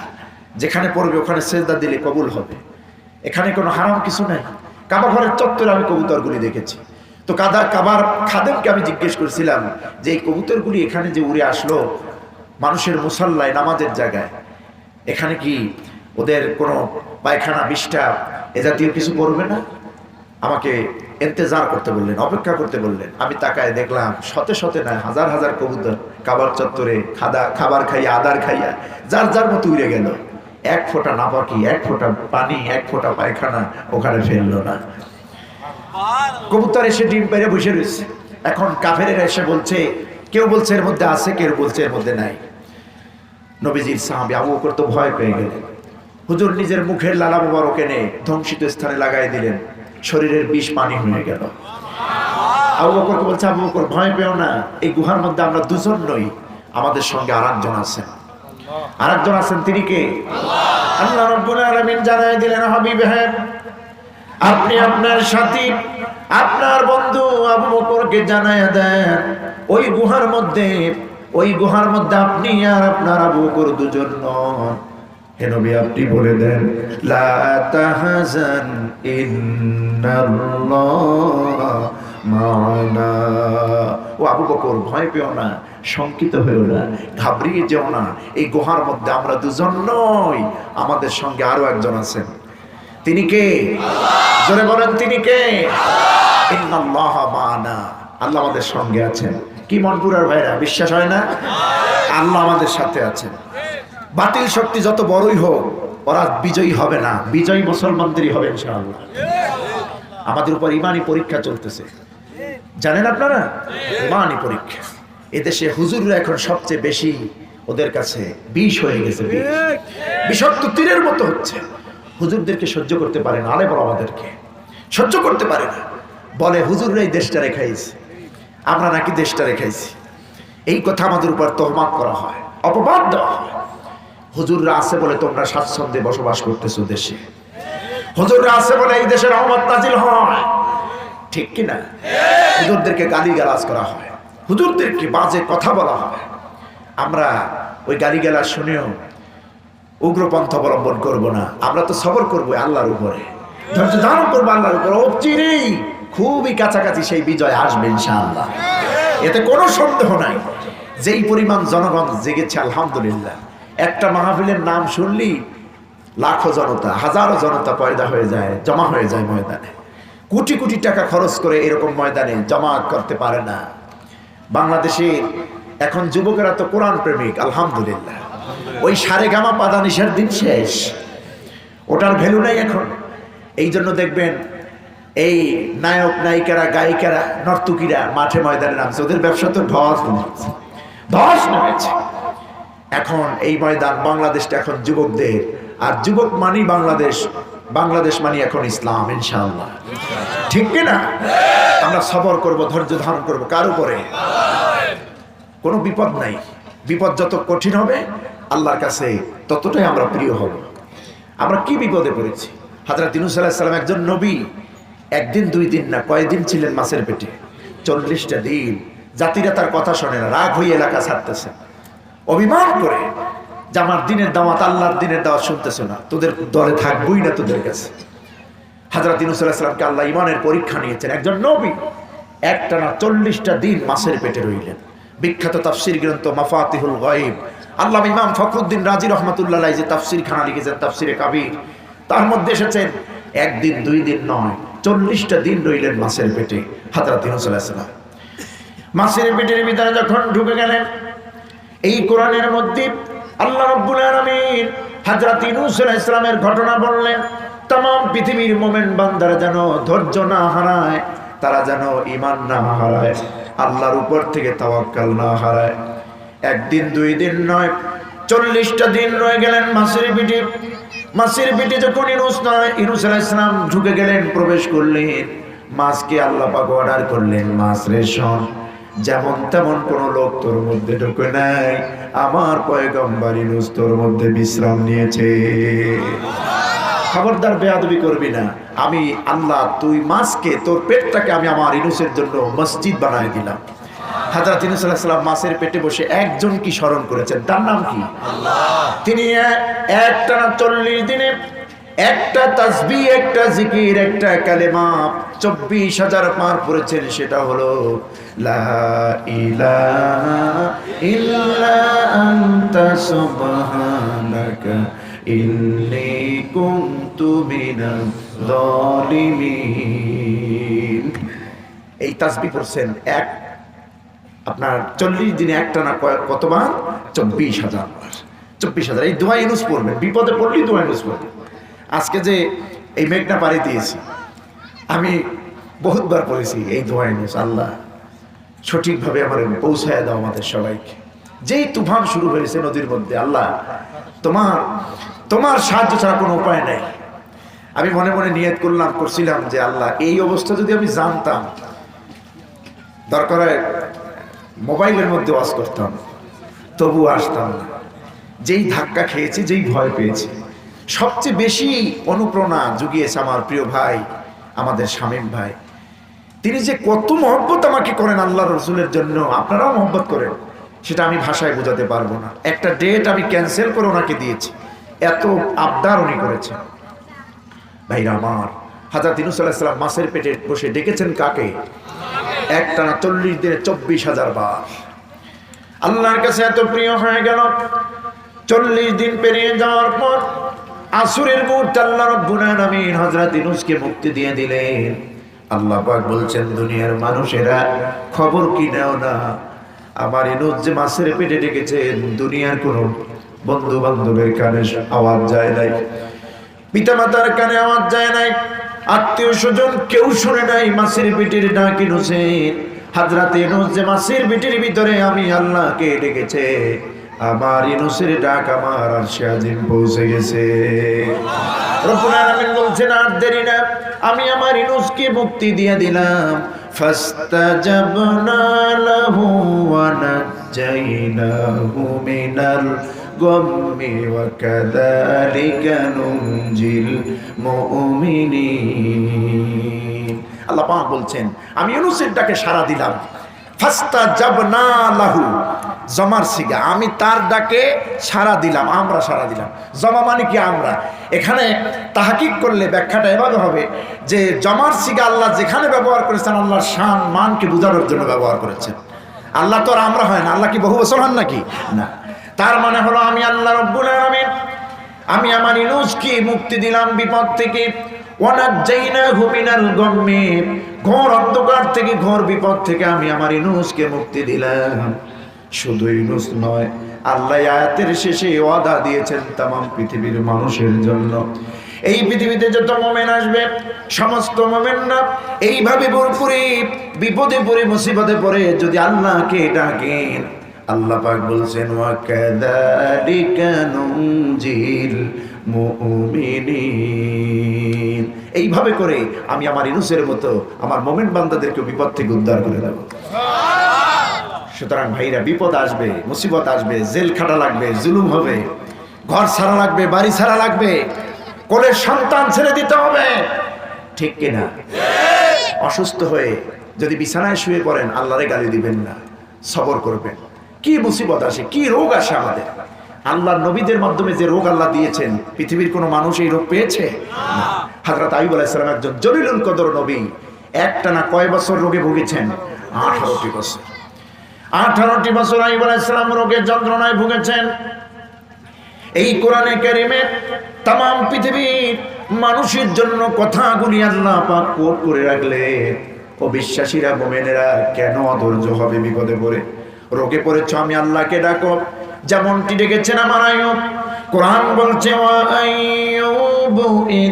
যেখানে পড়বে ওখানে সেজদা দিলে কবুল হবে। এখানে কোনো হারাম কিছু নাই। কাবা ঘরের চত্বরে আমি কবুতরগুলি দেখেছি। তো কাবার খাদেমকে আমি জিজ্ঞেস করেছিলাম যে এই কবুতরগুলি এখানে যে উড়ে আসলো মানুষের মুসাল্লায় নামাজের জায়গায়, এখানে কি ওদের কোনো পায়খানা বিষ্ঠা এ জাতীয় কিছু করবে না? আমাকে ইন্তজার করতে বললেন, অপেক্ষা করতে বললেন। আমি তাকায় দেখলাম শতে শতে নয়, হাজার হাজার কবুতর কাবার চত্বরে খাবার খাইয়া আদার খাইয়া যার যার মতো উড়ে গেল। এক ফোঁটা নাপাকি, এক ফোঁটা পানি, এক ফোঁটা পায়খানা ওখানে ফেললো না। কবুতর এসে ডিম পেড়ে বসে রয়েছে। এখন কাফেরেরা এসে বলছে, কেউ বলছে এর মধ্যে আছে, কেউ বলছে এর মধ্যে নাই। নবীজির সাহাবী আবু বকর তো ভয় পেয়ে গেলেন। হুজুর নিজের মুখের লালা মোবারক এনে ধ্বংসিত স্থানে লাগাই দিলেন, শরীরের বিষ পানি হয়ে গেল। আবু বকরকে বলছে, আবু বকর ভয় পেও না, এই গুহার মধ্যে আমরা দুজন নই, আমাদের সঙ্গে আরেকজন আছেন। আরেকজন আছেন, তিনি কে? আল্লাহ রাব্বুল আলামিন জানাই দিলেন, হাবিব হ্যাঁ, আপনি আপনার সাথী, আপনার বন্ধু আবু বকরকে জানায়া দেন ওই গুহার মধ্যে আপনি আর আপনার আবু বকর দুজন নন। হে নবী, আপনি বলে দেন লা তাহজান ইন্নাল্লাহ মা'না। ও আবু বকর, ভয় পেও না, শঙ্কিত হয়েও না, ঘাবড়িয়ে যেও না। এই গুহার মধ্যে আমরা দুজন নই, আমাদের সঙ্গে আরো একজন আছেন। তিনি কে? জোরে বলেন, তিনি কে? ইন্নাল্লাহ মা'না, আল্লাহ আমাদের সঙ্গে আছেন। কি মনপুরার ভাইরা, বিশ্বাস হয় না? আল্লাহ আমাদের সাথে আছেন। বাতিল শক্তি যত বড়ই হোক, ওরা বিজয়ী হবে না, বিজয়ী মুসলমানদেরই হবে ইনশাআল্লাহ। আমাদের উপর ইমানি পরীক্ষা চলতেছে, জানেন আপনারা? ইমানি পরীক্ষা। এদেশে হুজুররা এখন সবচেয়ে বেশি, ওদের কাছে বিষ হয়ে গেছে, বিষাক্ত তীরের মতো হচ্ছে। হুজুরদেরকে সহ্য করতে পারে না, আলেম আমাদেরকে সহ্য করতে পারে না। বলে হুজুররাই দেশটা রেখাইছে, আমরা নাকি দেশটা রেখাইছি। এই কথা আমাদের উপর তহমাত করা হয়, অপবাদ দেওয়া হয়। হুজুররা আছে বলে তোমরা স্বাচ্ছন্দ্যে বসবাস করতেছো দেশে। হুজুররা আছে বলে এই দেশের রহমত নাজিল হয়, ঠিক কিনা? হুজুরদেরকে গালিগালাজ করা হয়, হুজুরদেরকে বাজে কথা বলা হয়। আমরা ওই গালিগালাজ শুনেও উগ্রপন্থা অবলম্বন করব না, আমরা তো সবর করবো আল্লাহর উপরে, ধৈর্য ধারণ করবো আল্লাহর উপরে। চিরেই খুবই কাছাকাছি সেই বিজয় আসবে ইনশাআল্লাহ, এতে কোনো সন্দেহ নাই। যেই পরিমাণ জনগণ জেগেছে আলহামদুলিল্লাহ। একটা মাহফিলের নাম শুনলি লাখো জনতা, হাজারো জনতা পয়দা হয়ে যায়, জমা হয়ে যায় ময়দানে। কোটি কোটি টাকা খরচ করে এরকম ময়দানে জমা করতে পারে না। বাংলাদেশে এখন যুবকেরা তো কোরআন প্রেমিক আলহামদুলিল্লাহ। ওই সারেগামা পাদানিশের দিন শেষ, ওটার ভ্যালু নাই এখন। এই জন্য দেখবেন এই নায়ক নায়িকারা, গায়িকারা, নর্তকীরা মাঠে ময়দানে নামছে, ওদের ব্যবসা তো ধস নেমেছে। এখন এই ময়দান বাংলাদেশটা এখন যুবকদের, আর যুবক মানি বাংলাদেশ, বাংলাদেশ মানি এখন ইসলাম ইনশাআল্লাহ, ঠিক কিনা? আমরা সবর করব, ধৈর্য ধারণ করব, কার উপরে? কোনো বিপদ নাই। বিপদ যত কঠিন হবে আল্লাহর কাছে ততটাই আমরা প্রিয় হব। আমরা কি বিপদে পড়েছি? হযরত ইউনূস আলাইহিস সালাম একজন নবী, একদিন দুই দিন না, কয়েকদিন ছিলেন মাছের পেটে, 40টা দিন। জাতিরা তার কথা শোনে না, রাগ হয়ে এলাকা ছাড়তেছে, অভিমান করে যে আমার দিনের দাওয়াত, আল্লাহর দিনের দাওয়াত শুনতেছে না, তোদের দলে থাকবই না তোদের কাছে। হযরত ইউনূস আলাইহিস সালামকে আল্লাহ ঈমানের পরীক্ষা নিয়েছেন। একজন নবী একটানা 40টা দিন মাছের পেটে রইলেন। বিখ্যাত তাফসীর গ্রন্থ মাফাতিহুল গায়ব, আল্লামা ইমাম ফখরুদ্দিন রাজি রহমাতুল্লাহ আলাইহি যে তাফসীর খানা লিখেছেন, তাফসীরে কাবীর, তার মধ্যে এসেছেন একদিন দুই দিন নয়, 40টা দিন রইলেন মাছের পেটে হযরত ইউনূস আলাইহিস সালাম। মাছের পেটের ভিতরে যখন ঢুকে গেলেন, এই কোরআনের মধ্যে আল্লাহ রাব্বুল আলামিন হযরত ইউনূস আলাইহিস সালামের ঘটনা বললেন। तमाम পৃথিবীর মুমিন বান্দারা যেন ধৈর্য না হারায়, তারা যেন ঈমান না হারায়, আল্লাহর উপর থেকে তাওয়াক্কাল না হারায়। একদিন দুই দিন নয়, 40টা দিন রয়ে গেলেন মাছের পেটে। মাছের পেটে যখন ইউনূস আলাইহিস সালাম ঢুকে গেলেন, প্রবেশ করলেন, মাছকে আল্লাহ পাক অর্ডার করলেন, মাছ রে শোন, যেমন তেমন কোন লোক তোর মধ্যে ঢুকে নাই, আমার পয়গম্বর ইউনূস তোর মধ্যে বিশ্রাম নিয়েছে। খবরদার বেয়াদবি করবি না। আমি আল্লাহ, তুই মাছকে, তোর পেটটাকে আমি আমার ইউনূসের জন্য মসজিদ বানায় দিলাম। হযরত ইউনূস আলাইহিস সালাম মাছের পেটে বসে একজন কি স্মরণ করেছেন, তার নাম কি? আল্লাহ। তিনি একটানা 40 দিনে একটা তাসবিহ, একটা জিকির, একটা কালেমা 24,000 পার পড়েছেন। সেটা হলো লা ইলাহা ইল্লা আনতা সুবহানাকা ইন্নী কুনতু মিনাজ জালিমিন। এই তাসবিহ পড়ছেন আপনার 40 দিনে একটানা কতবার? 24,000 বার। 24,000। এই দোয়া ইউনূস পড়বেন, বিপদে পড়লেই দোয়া ইউনূস পড়বেন। আজকে যে এই মেঘনা পাড়ি দিয়েছি, আমি বহুতবার পড়েছি এই দোয়া ইউনূস, আল্লাহ সঠিকভাবে আমার পৌঁছায় দাও আমাদের সবাইকে। যেই তুফান শুরু হয়েছে নদীর মধ্যে, আল্লাহ তোমার সাহায্য ছাড়া কোনো উপায় নাই। আমি মনে মনে নিয়ত করছিলাম যে আল্লাহ, এই অবস্থা যদি আমি জানতাম, দরকার হয় মোবাইলের মধ্যে ওয়াজ করতাম, তবু আসতাম না। যেই ধাক্কা খেয়েছি, যেই ভয় পেয়েছি, সবচেয়ে বেশি অনুপ্রেরণা জুগিয়েছে আমার প্রিয় ভাই, আমাদের শামীম ভাই। তিনি যে কত মহব্বত আমাকে করেন আল্লাহর রাসূলের জন্য, আপনারাও মহব্বত করেন, সেটা আমি ভাষায় বোঝাতে পারবো না। একটা ডেট আমি ক্যান্সেল করে ওনাকে দিয়েছি, এত আবদার উনি করেছেন। ভাইরা আমার, হযরত ইউনূস আলাইহিস সালাম মাছের পেটে বসে ডেকেছেন কাকে? একটানা 40 দিনে 24,000 বার। আল্লাহর কাছে এত প্রিয় হয়ে গেল। 40 দিন পেরিয়ে যাওয়ার পর আসরের মুহূর্তে আল্লাহ রাব্বুল আলামিন হযরত ইউনূসকে মুক্তি দিয়ে দিলেন। আল্লাহ পাক বলছেন, দুনিয়ার মানুষেরা খবর কি নাও না, আমার ইউনূস যে মাছের পেটে ডেকেছেন, দুনিয়ার কোনো বন্ধু বান্ধবের কানে আওয়াজ যায় নাই, পিতামাতার কানে আওয়াজ যায় নাই, আত্মীয় স্বজন কেউ শুনে নাই মাছের পেটের ডাক ইউনূসের। হযরত ইউনূস যে মাছের পেটের ভিতরে আমি আল্লাহকে ডেকেছে, আমার ইউনূসের ডাক আমার আরশে আজিম পৌঁছে গেছে। রব্বুল আলামিন বলছেন, আর দেরি না, আমি আমার ইউনূসকে মুক্তি দিয়ে দিলাম। ফাস্তাজাবনা লাহু ওয়া নাজ্জাইনাহু মিনাল গাম্মি ওয়া কাযালিকা নুনজিল মুমিনিন। আল্লাহ পাক বলছেন, আমি ইউনূসের ডাকে সাড়া দিলাম। ফাস্তাজাবনা লাহু, জমার সিগা, আমি তার ডাকে সাড়া দিলাম, আমরা সাড়া দিলাম। জমা মানে কি? আমরা। এখানে তাহকিক করলে ব্যাখ্যাটা এভাবে হবে যে জমার সিগা আল্লাহ যেখানে ব্যবহার করেছেন, আল্লাহর শান মানকে বোঝানোর জন্য ব্যবহার করেছেন। আল্লাহ তো আর আমরা হয় না, আল্লাহ কি বহু বছর হন নাকি? না। তার মানে হলো আমি আল্লাহ রাব্বুল আলামিন, আমি আমার ইউনূসকে মুক্তি দিলাম বিপদ থেকে। ওয়ানাজ্জাইনাহু মিনাল গাম্মি, ঘোর অন্ধকার থেকে, ঘোর বিপদ থেকে আমি আমার ইউনূসকে মুক্তি দিলাম। শুধু ইউনূস নয়, আল্লাহ আয়াতের শেষে ওয়াদা দিয়েছেন তামাম পৃথিবীর মানুষের জন্য। এই পৃথিবীতে যত মুমিন আসবে, সমস্ত মুমিনরা এইভাবে ভরপুরে বিপদে পড়ে, মুসিবতে পড়ে যদি আল্লাহকে ডাকেন, আল্লাহ পাক বলছেন, ওয়া কাযালিকা নুনজিল মুমিনিন। এইভাবে করে আমি আমার ইউনূসের মতো আমার মুমিন বান্দাদেরকে বিপদ থেকে উদ্ধার করে দেব। সুতরাং ভাইরা, বিপদ আসবে, মুসিবত আসবে, জেল খাটা লাগবে, জুলুম হবে, ঘর ছাড়া লাগবে, বাড়ি ছাড়া লাগবে, কোলের সন্তান ছেড়ে দিতে হবে, ঠিক কিনা? অসুস্থ হয়ে যদি বিছানায় শুয়ে পড়েন, আল্লাহরে গালি দিবেন না, সবর করবেন। কি মুসিবত আসে, কি রোগ আসে আমাদের, আল্লাহর নবীদের মাধ্যমে যে রোগ আল্লাহ দিয়েছেন, পৃথিবীর কোনো মানুষ এই রোগ পেয়েছে? হযরত আইয়ুব আলাইহিস সালাম একজন জলিলুল কদর নবী, একটানা কয় বছর রোগে ভুগেছেন? 18টি বছর। 18টি বছর আইয়ুব আলাইহিস সালাম রোগের যন্ত্রণায় ভুগেছেন। এই কোরআনে কারিমে তামাম পৃথিবীর মানুষের জন্য কথাগুলি আল্লাহ পাক কোট করে রাখলে, অবিশ্বাসীরা, মুমিনেরা কেন অধৈর্য হবে বিপদে পড়ে? রোগে পড়েছ, আমি আল্লাহকে ডাকো, যেমনটি ডেকেছেন আমার আইয়ুব। কোরআন বলছে, ওয়া আইয়ুবু ইয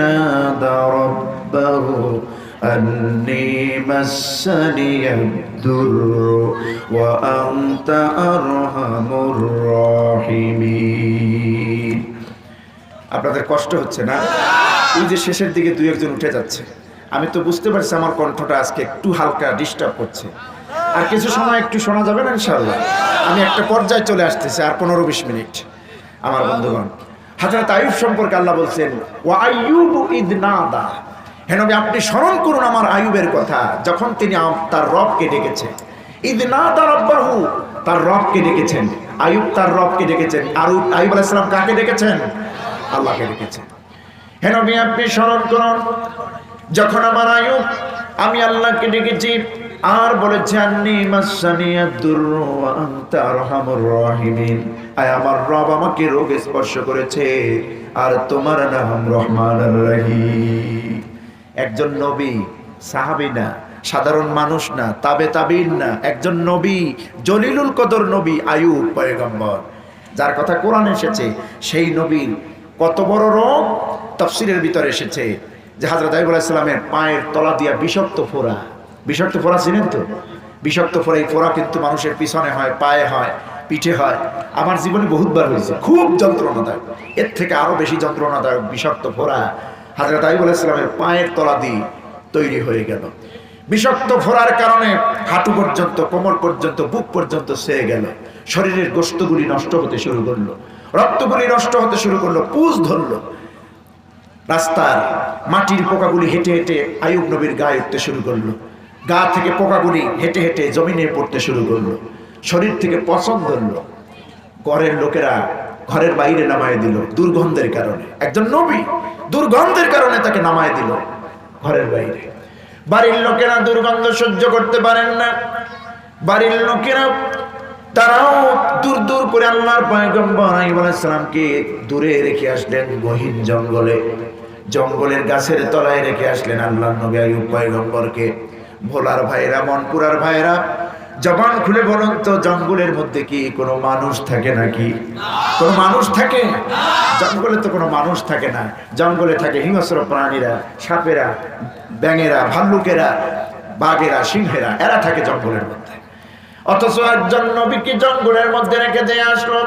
নাদা রাব্বাহু আন্নী মাসসানিয়াদ-দুররু ওয়া আনতা আরহামুর রাহিমিন। আপনাদের কষ্ট হচ্ছে না? ওই যে শেষের দিকে দুই একজন উঠে যাচ্ছে, আমি তো বুঝতে পারছি আমার কণ্ঠটা আজকে একটু হালকা ডিস্টার্ব করছে। আর কিছু সময় একটু শোনা যাবে না ইনশাআল্লাহ? আমি একটা পর্যায়ে চলে আসতেছি, আর 15-20 মিনিট। আমার বন্ধুগণ, হযরত আইয়ুব সম্পর্কে আল্লাহ বলছেন, ওয়া আইয়ুবু ইয নাদা, হে নবী আপনি স্মরণ করুন আমার আইয়ুবের কথা, যখন তিনি তার রবকে ডেকেছে। ইদনাদা রাব্বাহু, তার রবকে ডেকেছেন। আইয়ুব তার রবকে ডেকেছেন। আর আইয়ুব আলাইহিস সালাম কাকে ডেকেছেন? আল্লাহকে ডেকেছেন। হে নবী, আপনি স্মরণ করুন, যখন আমার আইয়ুব আমি আল্লাহকে ডেকেছি আর বলেছে আন্নী মাসানিয়াদ দুররু ওয়া আনতা আরহামুর রাহিমিন, আয় আমার রব আমাকে রোগ স্পর্শ করেছে আর তোমার নাম রহমানুর রহিম। একজন নবী, সাহাবী না, সাধারণ মানুষ না, তাবিঈন না, একজন নবী, জলিলুল কদর নবী আইয়ুব পয়গম্বর, যার কথা কোরআনে এসেছে। সেই নবীর কত বড় রোগ তাফসীরের ভিতরে এসেছে যে হযরত আইয়ুব আলাইহিস সালামের পায়ের তলা দিয়া বিষাক্ত ফোঁড়া। বিষাক্ত ফোঁড়া চিনেন তো? বিষাক্ত ফোঁড়া, এই ফোঁড়া কিন্তু মানুষের পিছনে হয়, পায়ে হয়, পিঠে হয়। আমার জীবনে বহুতবার হয়েছে, খুব যন্ত্রণাদায়ক। এর থেকে আরো বেশি যন্ত্রণাদায়ক বিষাক্ত ফোঁড়া হযরত আইয়ুব আলাইহিস সালামের পায়ের তলা দিয়ে তৈরি হয়ে গেল। বিষাক্ত ফোঁড়ার কারণে হাঁটু পর্যন্ত, কোমর পর্যন্ত, বুক পর্যন্ত ছেয়ে গেল। শরীরের গোশতগুলি নষ্ট হতে শুরু করলো, রক্তগুলি নষ্ট হতে শুরু করলো, পুজ ধরলো। রাস্তার মাটির পোকাগুলি হেঁটে হেঁটে আইয়ুব নবীর গায়ে উঠতে শুরু করলো। গা থেকে পোকাগুলি হেঁটে হেঁটে জমিনে পড়তে শুরু করলো। শরীর থেকে পছন্দ ধরলো। ঘরের লোকেরা ঘরের বাইরে নামায় দিল দুর্গন্ধের কারণে। একজন নবী দুর্গন্ধের কারণে তাকে নামায় দিল ঘরের বাইরে। বাড়ির লোকেরা দুর্গন্ধ সহ্য করতে পারেন না। বাড়ির লোকেরা তারাও দূর দূর করে আল্লাহর পয়গম্বর আইয়ুব আলাইহিস সালামকে দূরে রেখে আসলেন গহীন জঙ্গলে। জঙ্গলের গাছের তলায় রেখে আসলেন আল্লাহর নবী আইয়ুব পয়গম্বরকে। ভোলার ভাইরা, মনপুরার ভাইরা, জবান খুলে বলুন তো, জঙ্গলের মধ্যে কি কোনো মানুষ থাকে নাকি? কোনো মানুষ থাকে? জঙ্গলে তো কোনো মানুষ থাকে না। জঙ্গলে থাকে হিংস্র প্রাণীরা, সাপেরা, ব্যাঙেরা, ভাল্লুকেরা, বাঘেরা, সিংহেরা, এরা থাকে জঙ্গলের মধ্যে। অথচ একজন নবীকে জঙ্গলের মধ্যে রেখে দিয়ে আসলো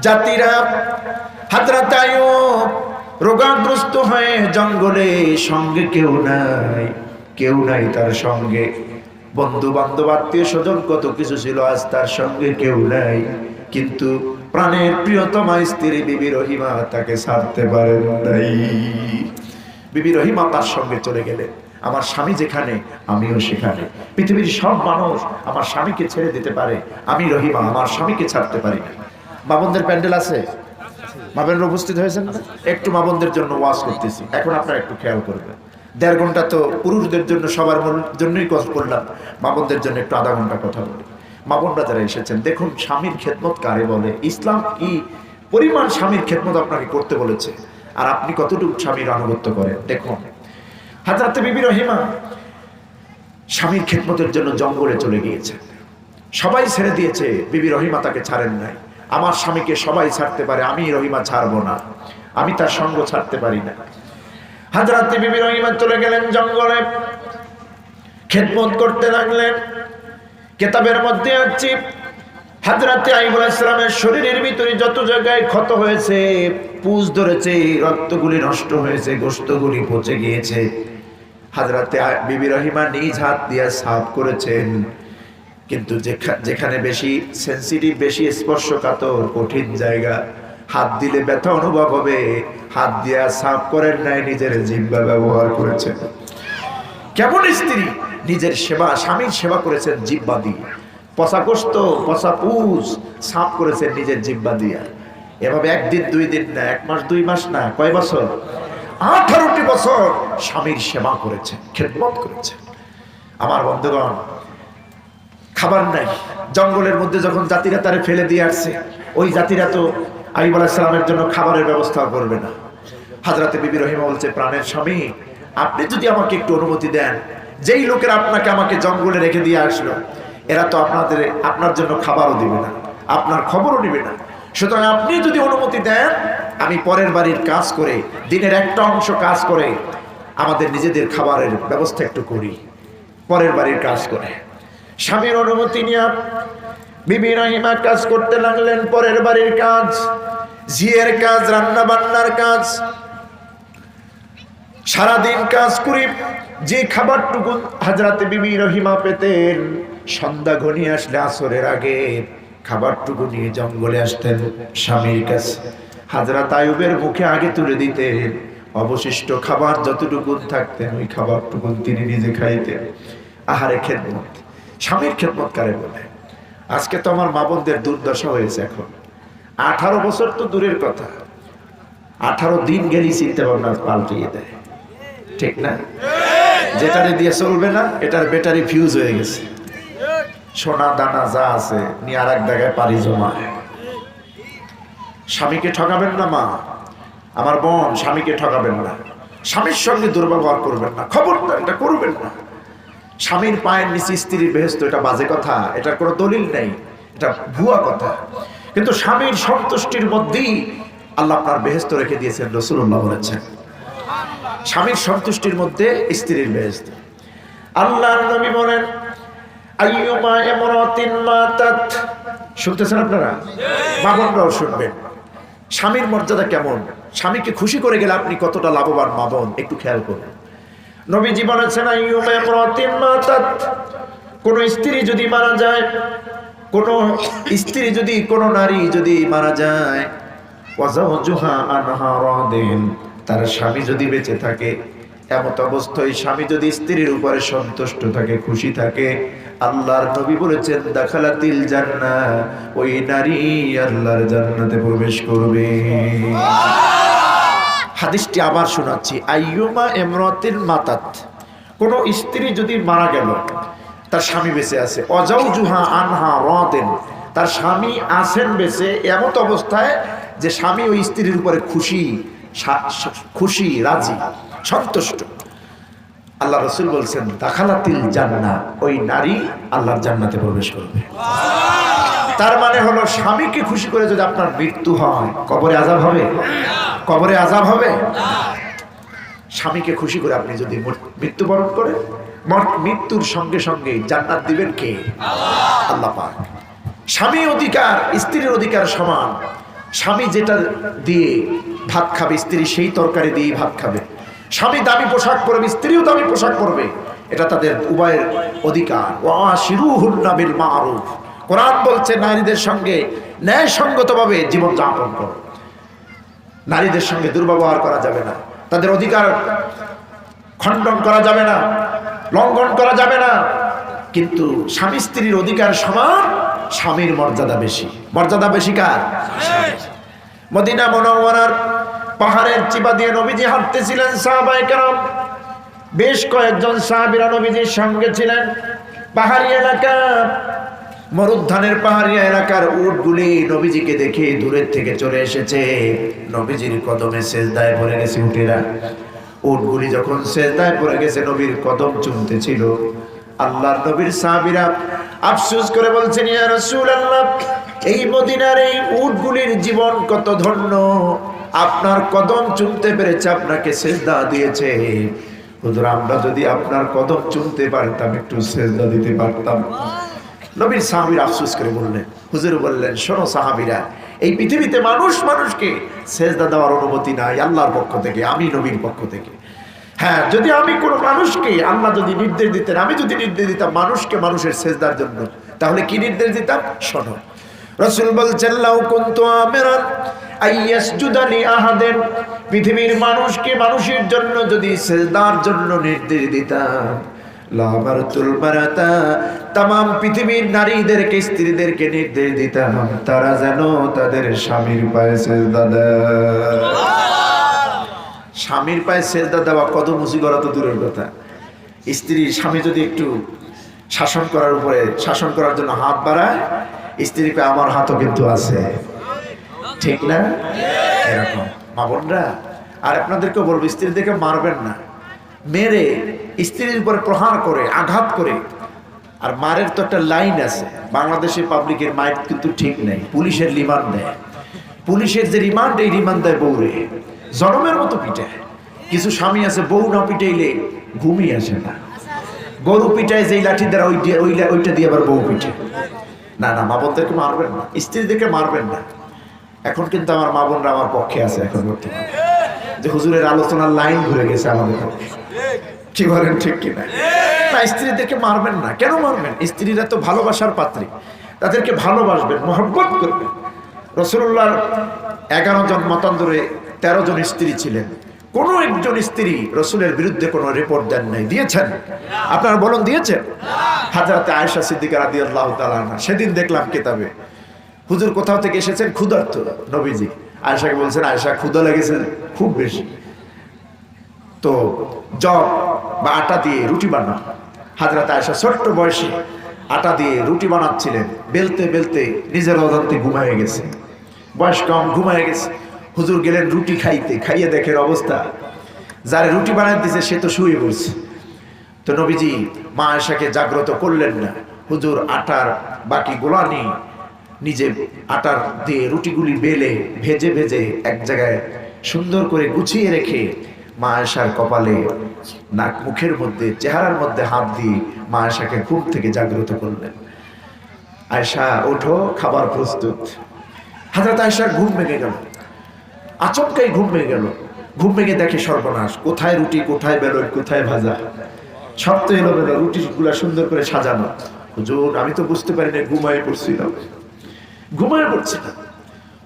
জাতিরা। হযরত আইয়ুব রোগাগ্রস্ত হয়ে জঙ্গলে, সঙ্গে কেউ নাই, কেউ নাই তার সঙ্গে। বন্ধু বান্ধব, আত্মীয় স্বজন কত কিছু ছিল, আজ তার সঙ্গে কেউ নাই। কিন্তু প্রাণের প্রিয়তমা স্ত্রী বিবি রহিমা তাকে ছাড়তে পারেন নাই। বিবি রহিমা তার সঙ্গে চলে গেলেন। আমার স্বামী যেখানে আমিও সেখানে। পৃথিবীর সব মানুষ আমার স্বামীকে ছেড়ে দিতে পারে, আমি রহিমা আমার স্বামীকে ছাড়তে পারি না। মা বোনদের প্যান্ডেল আছে? মা বোনরা উপস্থিত হয়েছেন না? একটু মা বোনদের জন্য ওয়াজ করতেছি, এখন আপনারা একটু খেয়াল করবেন। 1.5 ঘন্টা তো পুরুষদের জন্য, সবার জন্যই কথা বললাম, মা বোনদের জন্য একটু আধা ঘন্টা কথা বলি। মা বোনরা যারা এসেছেন, দেখুন স্বামীর খেদমত কারে বলে, ইসলাম কি পরিমাণ স্বামীর খেদমত আপনাকে করতে বলেছে, আর আপনি কতটুকু স্বামীর আনুগত্য করেন। দেখুন হযরত বিবি রহিমা স্বামীর খেদমতের জন্য জঙ্গলে চলে গিয়েছে। সবাই ছেড়ে দিয়েছে, বিবি রহিমা তাকে ছাড়েন নাই। আমার স্বামীকে সবাই ছাড়তে পারে, আমি রহিমা ছাড়বো না, আমি তার সঙ্গ ছাড়তে পারি না। হযরত বিবি রহিমা চলে গেলেন জঙ্গলে, খেদমত করতে লাগলেন। কিতাবের মধ্যে আছে হযরত আইয়ুব আলাইহিস সালামের শরীরের ভিতরে যত জায়গায় ক্ষত হয়েছে, পুজ ধরেছে, রক্তগুলি নষ্ট হয়েছে, গোশতগুলি পচে গিয়েছে, হযরত বিবি রহিমা নিজ হাত দিয়ে সাফ করেছেন। কিন্তু যেখানে বেশি সেনসিটিভ, বেশি স্পর্শকাতর, কঠিন জায়গা, হাত দিলে ব্যথা অনুভব হবে, হাত দিয়া সাফ করেন নাই, নিজের জিহ্বা ব্যবহার করেছেন। কেমন স্ত্রী! নিজের সেবা, স্বামীর সেবা করেছেন জিহ্বা দিয়ে। পচা গোশত, পচা পুজ সাফ করেছেন নিজের জিহ্বা দিয়া। এভাবে 1 দিন 2 দিন না, 1 মাস 2 মাস না, কয় বছর? 18টি বছর স্বামীর সেবা করেছেন, খেদমত করেছেন। আমার বন্ধুগণ, খাবার নাই। জঙ্গলের মধ্যে যখন জাতিরা তারে ফেলে দিয়ে আসছে, ওই জাতিরা তো আইয়ুব আলাইহিস সালামের জন্য খাবারের ব্যবস্থা করবে না। হযরত বিবি রহিমা বলছে, প্রাণের স্বামী, আপনি যদি আমাকে একটু অনুমতি দেন, যেই লোকেরা আপনাকে আমাকে জঙ্গলে রেখে দিয়ে আসলো, এরা তো আপনার জন্য খাবারও দিবে না, আপনার খবরও নিবে না। সুতরাং আপনি যদি অনুমতি দেন, আমি পরের বাড়ির কাজ করে, দিনের একটা অংশ কাজ করে আমাদের নিজেদের খাবারের ব্যবস্থা একটু করি, পরের বাড়ির কাজ করে। স্বামীর অনুমতি নিয়ে বিবি রহিমা কাজ করতে লাগলেন, পরের বাড়ির কাজ, ঝিয়ের কাজ, রান্না বান্নার কাজ। সারাদিন কাজ করি, যে খাবারটুকু হযরত বিবি রহিমা পেতেন, সন্ধ্যা ঘনিয়ে আসলে আসরের আগে খাবারটুকু নিয়ে জঙ্গলে আসতেন স্বামীর কাছে। হযরত আইয়ুবের মুখে আগে তুলে দিতেন, অবশিষ্ট খাবার যতটুকু থাকতেন ওই খাবারটুকু তিনি নিজে খাইতেন। আহারে খেদমত! স্বামীর খেদমত কারে বলে? আজকে তো আমার মা বোনদের দুর্দশা হয়েছে। এখন 18 বছর তো দূরের কথা, 18 দিন গেলেই চিন্তা ভাবনা পাল্টিয়ে দেয়, ঠিক না? যেটারে দিয়ে চলবে না, এটার ব্যাটারি ফিউজ হয়ে গেছে, সোনা দানা যা আছে নিয়ে আর এক জায়গায় পারি জমায়। স্বামীকে ঠকাবেন না মা, আমার বোন, স্বামীকে ঠকাবেন না, স্বামীর সঙ্গে দুর্ব্যবহার করবেন না, খবরদার এটা করবেন না। স্বামীর পায়ের নিচে স্ত্রীর বেহেশত, এটা বাজে কথা, এটার কোনো দলিল নেই, এটা ভুয়া কথা। কিন্তু স্বামীর সন্তুষ্টির মধ্যেই আল্লাহ আপনার বেহেশত রেখে দিয়েছেন, রাসূলুল্লাহ বলেছেন স্বামীর সন্তুষ্টির মধ্যে স্ত্রীর বেহেশত। আল্লাহর নবী বলেন আইয়ুমা ইমরাতিন মাতাত, শুনতেছেন আপনারা? মা বোনরাও শুনবেন। স্বামীর মর্যাদা কেমন, স্বামীকে খুশি করে গেলে আপনি কতটা লাভবান মা বোন, একটু খেয়াল করুন। নবীজি বলেছেন আইয়ুমা ইমরাতিন মাতাত, কোন স্ত্রী যদি মারা যায়, কোন স্ত্রী যদি, কোন নারী যদি মারা যায়, ওয়াজাওজুহা আনহা রাদিন, তার স্বামী যদি বেঁচে থাকে, এমত অবস্থায় স্বামী যদি স্ত্রীর উপরে সন্তুষ্ট থাকে, খুশি থাকে, আল্লাহর নবী বলেছেন দাখালাতিল জান্নাহ, ওই নারী আল্লাহর জান্নাতে প্রবেশ করবে। হাদিসটি আবার শোনাচ্ছি, আইয়ুমা ইমরাতিন মাতাত, কোন স্ত্রী যদি মারা গেল, তার স্বামী বেঁচে আছে, ওয়াজাওজুহা আনহা রাদিন, তার স্বামী আছেন বেঁচে, এমত অবস্থায় যে স্বামী ওই স্ত্রীর উপরে খুশি, রাজি, সন্তুষ্ট, আল্লাহ রাসূল বলছেন দাখালাতিল জান্নাহ, ওই নারী আল্লাহর জান্নাতে প্রবেশ করবে। তার মানে হলো স্বামীকে খুশি করে যদি আপনার মৃত্যু হয়, কবরে আযাব হবে? কবরে আযাব হবে? স্বামীকে খুশি করে আপনি যদি মৃত্যুবরণ করেন, মৃত্যুর সঙ্গে সঙ্গে জান্নাত দিবেন কে? আল্লাহ পাক। স্বামী অধিকার স্ত্রীর অধিকার সমান। স্বামী যেটা দিয়ে ভাত খাবে, স্ত্রী সেই তরকারি দিয়ে ভাত খাবে। স্বামী দামি পোশাক পরবে, স্ত্রীও দামি পোশাক পরবে, এটা তাদের উভয়ের অধিকার। ওয়াশিরুহুন্না বিল মারুফ, কোরআন বলছে নারীদের সঙ্গে ন্যায়সঙ্গতভাবে জীবন যাপন করো, নারীদের সঙ্গে দুর্ব্যবহার করা যাবে না, তাদের অধিকার খণ্ডন করা যাবে না, লঙ্ঘন করা যাবে না। কিন্তু স্বামী স্ত্রীর অধিকার সমান, স্বামীর মর্যাদা বেশি। মর্যাদা বেশি কার? মদিনা মুনাওয়ারার পাহাড়ের চিপা দিয়ে নবীজি হাঁটতেছিলেন, সাহাবায়ে কেরাম বেশ কয়েকজন সাহাবীরা নবীজির সঙ্গে ছিলেন। পাহাড়ি এলাকা, মরুদ্যানের পাহাড়ি এলাকার উটগুলি নবীজিকে দেখে দূরের থেকে চলে এসেছে, নবীজির কদমে সেজদায় পড়ে গেছে উটেরা। উটগুলি যখন সেজদায় পড়ে গেছে, নবীর কদম চুমতেছিল। আল্লাহর নবীর সাহাবীরা আফসোস করে বলছেন, ইয়া রাসূলুল্লাহ, এই মদিনার এই উটগুলির জীবন কত ধন্য, আপনার কদম চুমতে পেরেছে, আপনাকে সেজদা দিয়েছে। হুজুর, আমরা যদি আপনার কদম চুমতে পারতাম, একটু সেজদা দিতে পারতাম। নবীর সাহাবীরা আফসোস করে বললেন, হুজুর বললেন, শোনো সাহাবীরা, এই পৃথিবীতে মানুষকে সেজদা দেওয়ার অনুমতি নাই আল্লাহর পক্ষ থেকে, আমি নবীর পক্ষ থেকে। হ্যাঁ, যদি আমি কোনো মানুষকে, আল্লাহ যদি নির্দেশ দিতেন, আমি যদি নির্দেশ দিতাম মানুষকে মানুষের সেজদার জন্য, তাহলে কি নির্দেশ দিতাম? শোনো, রাসূল বলছেন লাউ কুনতু আমিরান আইয়াসজুদা লিআহাদিন, পৃথিবীর মানুষকে মানুষের জন্য যদি সেজদার জন্য নির্দেশ দিতাম, লামারতুল মারাতা, तमाम পৃথিবীর নারীদেরকে, স্ত্রীদেরকে নির্দেশ দিতাম তারা যেন তাদের স্বামীর পায়ে সেজদা দেয়। স্বামীর পায়ে সেজদা দেওয়া কত মুসিবত, তো দূরের কথা। স্বামী যদি একটু শাসন করার জন্য হাত বাড়ায়, স্ত্রীকে আমার হাতও কিন্তু আছে, ঠিক না? এরকম মা বোনরা, আর আপনাদেরকে বলবো, স্ত্রীদেরকে মারবেন না। মেরে স্ত্রীর উপরে প্রহার করে, আঘাত করে, আর মারের তো একটা লাইন আছে। বাংলাদেশের পাবলিকের মাইট কিন্তু ঠিক নেই, পুলিশের রিমান্ড দেয়। পুলিশের যে রিমান্ড, এই রিমান্ড দেয় বউরে, জনমের মতো পিটায়। কিছু স্বামী আছে বউ না পিটাইলে ঘুমিয়ে আসে না, গরু পিটায় যেই লাঠি দ্বারা ওইটা দিয়ে আবার বউ পিঠে। না না, মা বোনদেরকে মারবেন না, স্ত্রীদেরকে মারবেন না। এখন কিন্তু আমার মা বোনরা আমার পক্ষে আছে এখন বর্তমানে, যে হুজুরের আলোচনার লাইন ঘুরে গেছে আমাদের পক্ষে। কি বলেন, ঠিক কিনা? না, স্ত্রীদেরকে মারবেন না। কেন মারবেন? স্ত্রীরা তো ভালোবাসার পাত্রী, তাদেরকে ভালোবাসবেন, মহব্বত করবেন। রাসূলুল্লাহর 11 জন মতান্তরে 13 জন স্ত্রী ছিলেন। কোন একজন স্ত্রী রসুলের বিরুদ্ধে কোনো রিপোর্ট দেন নাই? দিয়েছেন? আপনারা বলুন, দিয়েছেন? হযরত আয়েশা সিদ্দিকা রাদিয়াল্লাহু তাআলা আনহা, সেদিন দেখলাম কিতাবে, হুজুর কোথাও থেকে এসেছেন ক্ষুধার্ত নবীজি। আয়েশাকে বলছেন, আয়েশা ক্ষুধা লেগেছে খুব বেশি, তো জব বা আটা দিয়ে রুটি বানাও। হযরত আয়েশা ছোট্ট বয়সে আটা দিয়ে রুটি বানাচ্ছিলেন, বেলতে বেলতে নিজের অজান্তে ঘুমায় গেছে, বয়স কম, ঘুমায় গেছে। হুজুর গেলেন রুটি খাইতে, খাইয়ে দেখেন অবস্থা, যারে রুটি বানাই দিছে সে তো শুয়ে পড়ছে। তো নবীজি মা আয়েশাকে জাগ্রত করলেন না। হুজুর আটার বাকি গোলা নিয়ে নিজে আটার দিয়ে রুটিগুলি বেলে ভেজে ভেজে এক জায়গায় সুন্দর করে গুছিয়ে রেখে মা আয়েশার কপালে, নাক, মুখের মধ্যে, চেহারার মধ্যে হাত দিয়ে মা আয়েশাকে ঘুম থেকে জাগ্রত করলেন। আয়েশা ওঠো, খাবার প্রস্তুত। হযরত আয়েশার ঘুম ভেঙে গেল, আচমকাই ঘুম ভেঙে গেল। ঘুম ভেঙে দেখে সর্বনাশ, কোথায় রুটি, কোথায় বেলুন, কোথায় ভাজা, সব তো এলোমেলো, রুটিগুলা সুন্দর করে সাজানো। হুজুর আমি তো বুঝতে পারি না, ঘুমায় পড়ছিলাম, ঘুমায় পড়ছিলাম।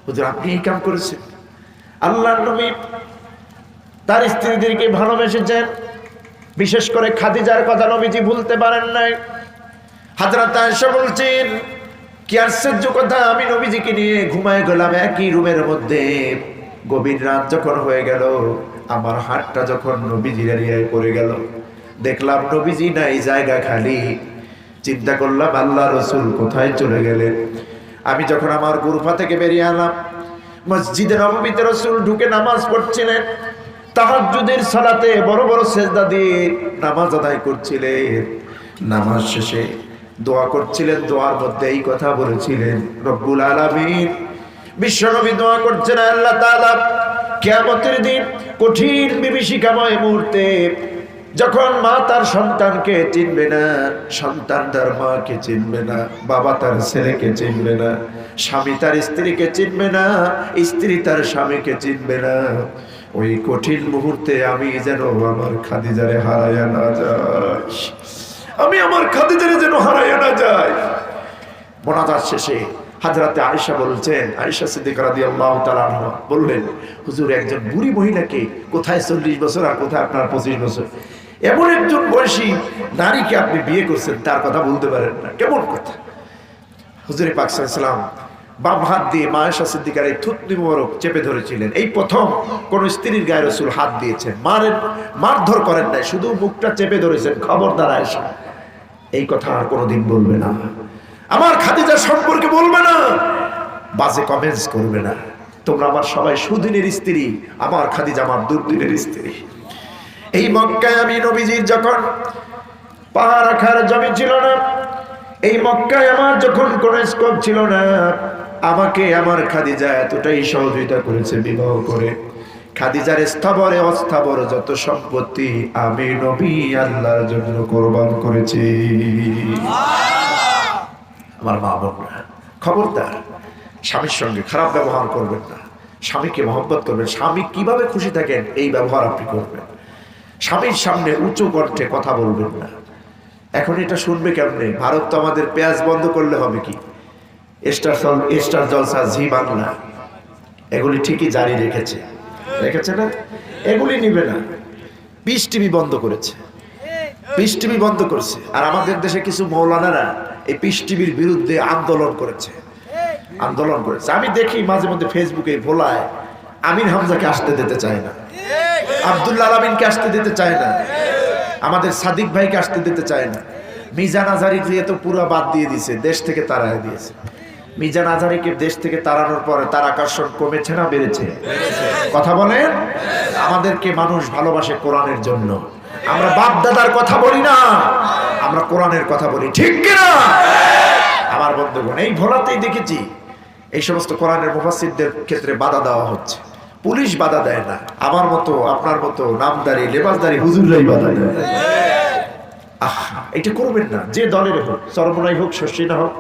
হুজুর আপনি এই কাম করেছেন? আল্লাহর নবী তার স্ত্রীদেরকে ভালোবেসেছেন, বিশেষ করে খাদিজার কথা নবীজি ভুলতে পারেন নাই। হযরত আয়েশা বলছেন, কি আশ্চর্য কথা, আমি নবীজিকে নিয়ে ঘুমায় গেলাম একই রুমের মধ্যে। গভীর রাত যখন হয়ে গেল, আমার হাতটা যখন নবীজির এরিয়ায় পড়ে গেল, দেখলাম নবীজি নাই, জায়গা খালি। চিন্তা করলাম আল্লাহ রসুল কোথায় চলে গেলেন। আমি যখন আমার গুরফা থেকে বেরিয়ে এলাম, মসজিদে নববীতে রসুল ঢুকে নামাজ পড়ছিলেন, তাহাজ্জুদের সালাতে বড় বড় সেজদা দিয়ে নামাজ আদায় করছিলেন। নামাজ শেষে দোয়া করছিলেন, দোয়ার মধ্যে এই কথা বলেছিলেন, রব্বুল আলামিন, বিশ্বনবী দোয়া করছেন, আল্লাহ তাআলা কিয়ামতের দিন কঠিন বিভীষিকাময় মুহূর্তে যখন মা তার সন্তানকে চিনবে না, সন্তান তার মাকে চিনবে না, বাবা তার ছেলেকে চিনবে না, স্বামী তার স্ত্রীকে চিনবে না, স্ত্রী তার স্বামীকে চিনবে না, ওই কঠিন মুহূর্তে আমি যেন আমার খাদিজারে হারাইয়া না যাই, আমি আমার খাদিজারে যেন হারাইয়া না যাই। মোনাজাত শেষে হযরতে আয়েশা বলছেন, আয়েশা সিদ্দিকা রাদিয়াল্লাহু তাআলা আনহা বললেন, হুজুর একজন বুড়ি মহিলাকে, কোথায় 40 বছর আর কোথায় আপনার 25 বছর, এমন একজন বয়সী নারীকে আপনি বিয়ে করছেন, তার কথা বলতে পারেন না, কেমন কথা? হুজুর পাক সাল্লাল্লাহু আলাইহি ওয়াসাল্লাম বাম হাত দিয়ে মা আয়েশা সিদ্দিকার এই থুতনি মোবারক চেপে ধরেছিলেন। এই প্রথম কোন স্ত্রীর গায়ে রাসূল হাত দিয়েছেন, মারধর করেন নাই, শুধু মুখটা চেপে ধরেছেন, খবরদার আয়েশা এই কথা আর কোনোদিন বলবে না, আমার খাদিজার সম্পর্কে বলবে না, বাজে কমেন্টস করবে না, তোমরা আমার সবাই সুদিনের স্ত্রী, আমার খাদিজা আমার দুর্দিনের স্ত্রী। এই মক্কায় আমি নবীজির যখন পা রাখার জমি ছিল না, এই মক্কায় আমার যখন কোনো স্কোপ ছিল না, আমাকে আমার খাদিজা এতটাই সহযোগিতা করেছে বিবাহ করে। খাদিজার স্থাবরে অস্থাবর যত সম্পত্তি আমি নবী আল্লাহর জন্য কোরবান করেছি। আমার মা বোনরা, খবরদার স্বামীর সঙ্গে খারাপ ব্যবহার করবেন না, স্বামীকে মহব্বত করবেন, স্বামী কিভাবে খুশি থাকেন এই ব্যবহার আপনি করবেন। স্বামীর সামনে উঁচু কণ্ঠে কথা বলবেন না। এখন এটা শুনবে কেমনে? ভারত তো আমাদের পেঁয়াজ বন্ধ করলে হবে কি, স্টার জলসা, জি বাংলা এগুলি ঠিকই জারি রেখেছে না, এগুলি নিবে না। পিস টিভি বন্ধ করেছে, পিস টিভি বন্ধ করছে। আর আমাদের দেশে কিছু মৌলানারা এই পিস টিভির বিরুদ্ধে আন্দোলন করেছে। আমি দেখি মাঝে মধ্যে ফেসবুকে ভোলায় আমির হামজাকে আসতে দিতে চায় না, আব্দুল্লাহ আলামিনকে আসতে দিতে চায় না, আমাদের সাদিক ভাইকে আসতে দিতে চায় না। মিজান আজহারি দিয়ে তো পুরো বাদ দিয়ে দিয়েছে, দেশ থেকে তাড়ায় দিয়েছে। মিজান আজহারিকে দেশ থেকে তাড়ানোর পরে তার আকর্ষণ কমেছে না বেড়েছে? কথা বলেন। আমাদেরকে মানুষ ভালোবাসে কোরআনের জন্য, আমরা বাপ দাদার কথা বলি না, আমরা কোরআনের কথা বলি, ঠিক কিনা? আমার বন্ধুগণ, এই ভোলাতেই দেখেছি এই সমস্ত কোরআনের মুফাসসিরদের ক্ষেত্রে বাধা দেওয়া হচ্ছে। পুলিশ বাধা দেয় না, আমার মতো আপনার মতো নামদারি লেবাসদারি হুজুররাই বাধা দেয়। এটা করবেন না, যে দলের হোক, চরমনাই হোক, শর্ষিনা হোক,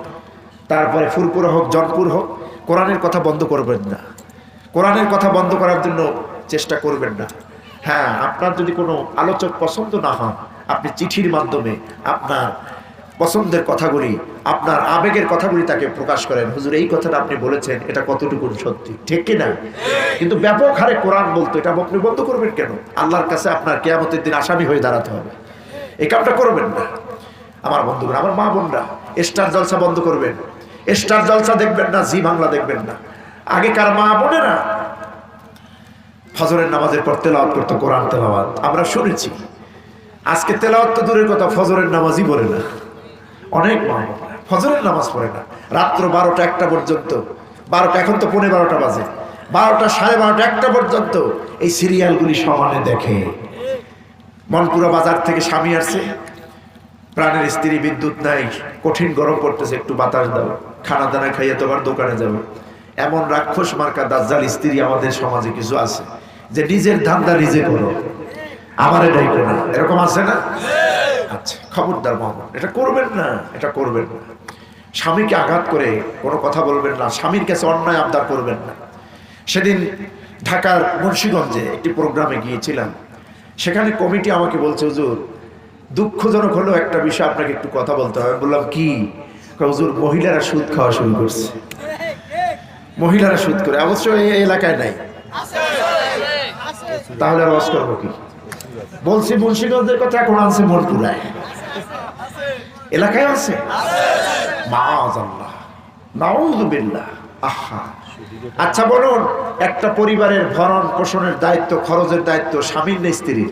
তারপরে ফুরপুরা হোক, জনপুর হোক, কোরআনের কথা বন্ধ করবেন না, কোরআনের কথা বন্ধ করার জন্য চেষ্টা করবেন না। হ্যাঁ, আপনার যদি কোনো আলোচক পছন্দ না হয়, আপনি চিঠির মাধ্যমে আপনার পছন্দের কথাগুলি, আপনার আবেগের কথাগুলি তাকে প্রকাশ করেন, হুজুর এই কথাটা আপনি বলেছেন, এটা কতটুকু সত্যি, ঠিক কিনা? কিন্তু ব্যাপক হারে কোরআন বলতো, এটা আপনি বন্ধ করবেন কেন? আল্লাহর কাছে আপনার কিয়ামতের দিন আসামি হয়ে দাঁড়াতে হবে, এই কামটা করবেন না। আমার বন্ধুরা, আমার মা বোনরা, স্টার জলসা বন্ধ করবেন, স্টার জলসা দেখবেন না, জি বাংলা দেখবেন না। আগেকার মা বোনেরা ফজরের নামাজের পর তেলাওয়াত করতো, কোরআন তেলাওয়াত আমরা শুনেছি। আজকে তেলাওয়াত তো দূরের কথা, ফজরের নামাজই পড়ে না। অনেক মা ফজরের নামাজ পড়ে না, রাত্র 12টা 1টা পর্যন্ত, 12টা, এখন তো 12:15 বাজে, 12টা 12:30 1টা পর্যন্ত এই সিরিয়ালগুলি সমানে দেখে। মনপুরা বাজার থেকে স্বামী আসছে, প্রাণের স্ত্রী, বিদ্যুৎ নাই, কঠিন গরম পড়তেছে, একটু বাতাস দাও, খানা দানা খাইয়ে তোমার দোকানে যাবো। এমন রাক্ষস মার্কা দাজ্জাল স্ত্রী আমাদের সমাজে কিছু আছে, যে নিজের ধান্দা নিজে করো, আমার এটাই করো, এরকম আছে না? আচ্ছা, খবরদার মোহাম্মদ, এটা করবেন না, এটা করবেন না। স্বামীকে আঘাত করে কোনো কথা বলবেন না, স্বামীর কাছে অন্যায় আবদার করবেন না। সেদিন ঢাকার মুন্সিগঞ্জে একটি প্রোগ্রামে গিয়েছিলাম, সেখানে কমিটি আমাকে বলছে, হুজুর দুঃখজনক হলেও একটা বিষয় আপনাকে একটু কথা বলতে হবে। বললাম কি? হুজুর মহিলারা সুদ খাওয়া শুরু করছে। মহিলারা সুদ করে, অবশ্য এই এলাকায় নাই, তাহলে আর ওয়াজ করবো কি? বলছি মুন্সিগঞ্জের কথা, এখন আনছে মনপুরায়, এলাকায় আছে। মাআযাল্লাহ, নাউযুবিল্লাহ। আহা, আচ্ছা বলুন, একটা পরিবারের ভরণ পোষণের দায়িত্ব, খরচের দায়িত্ব স্বামীর না স্ত্রীর?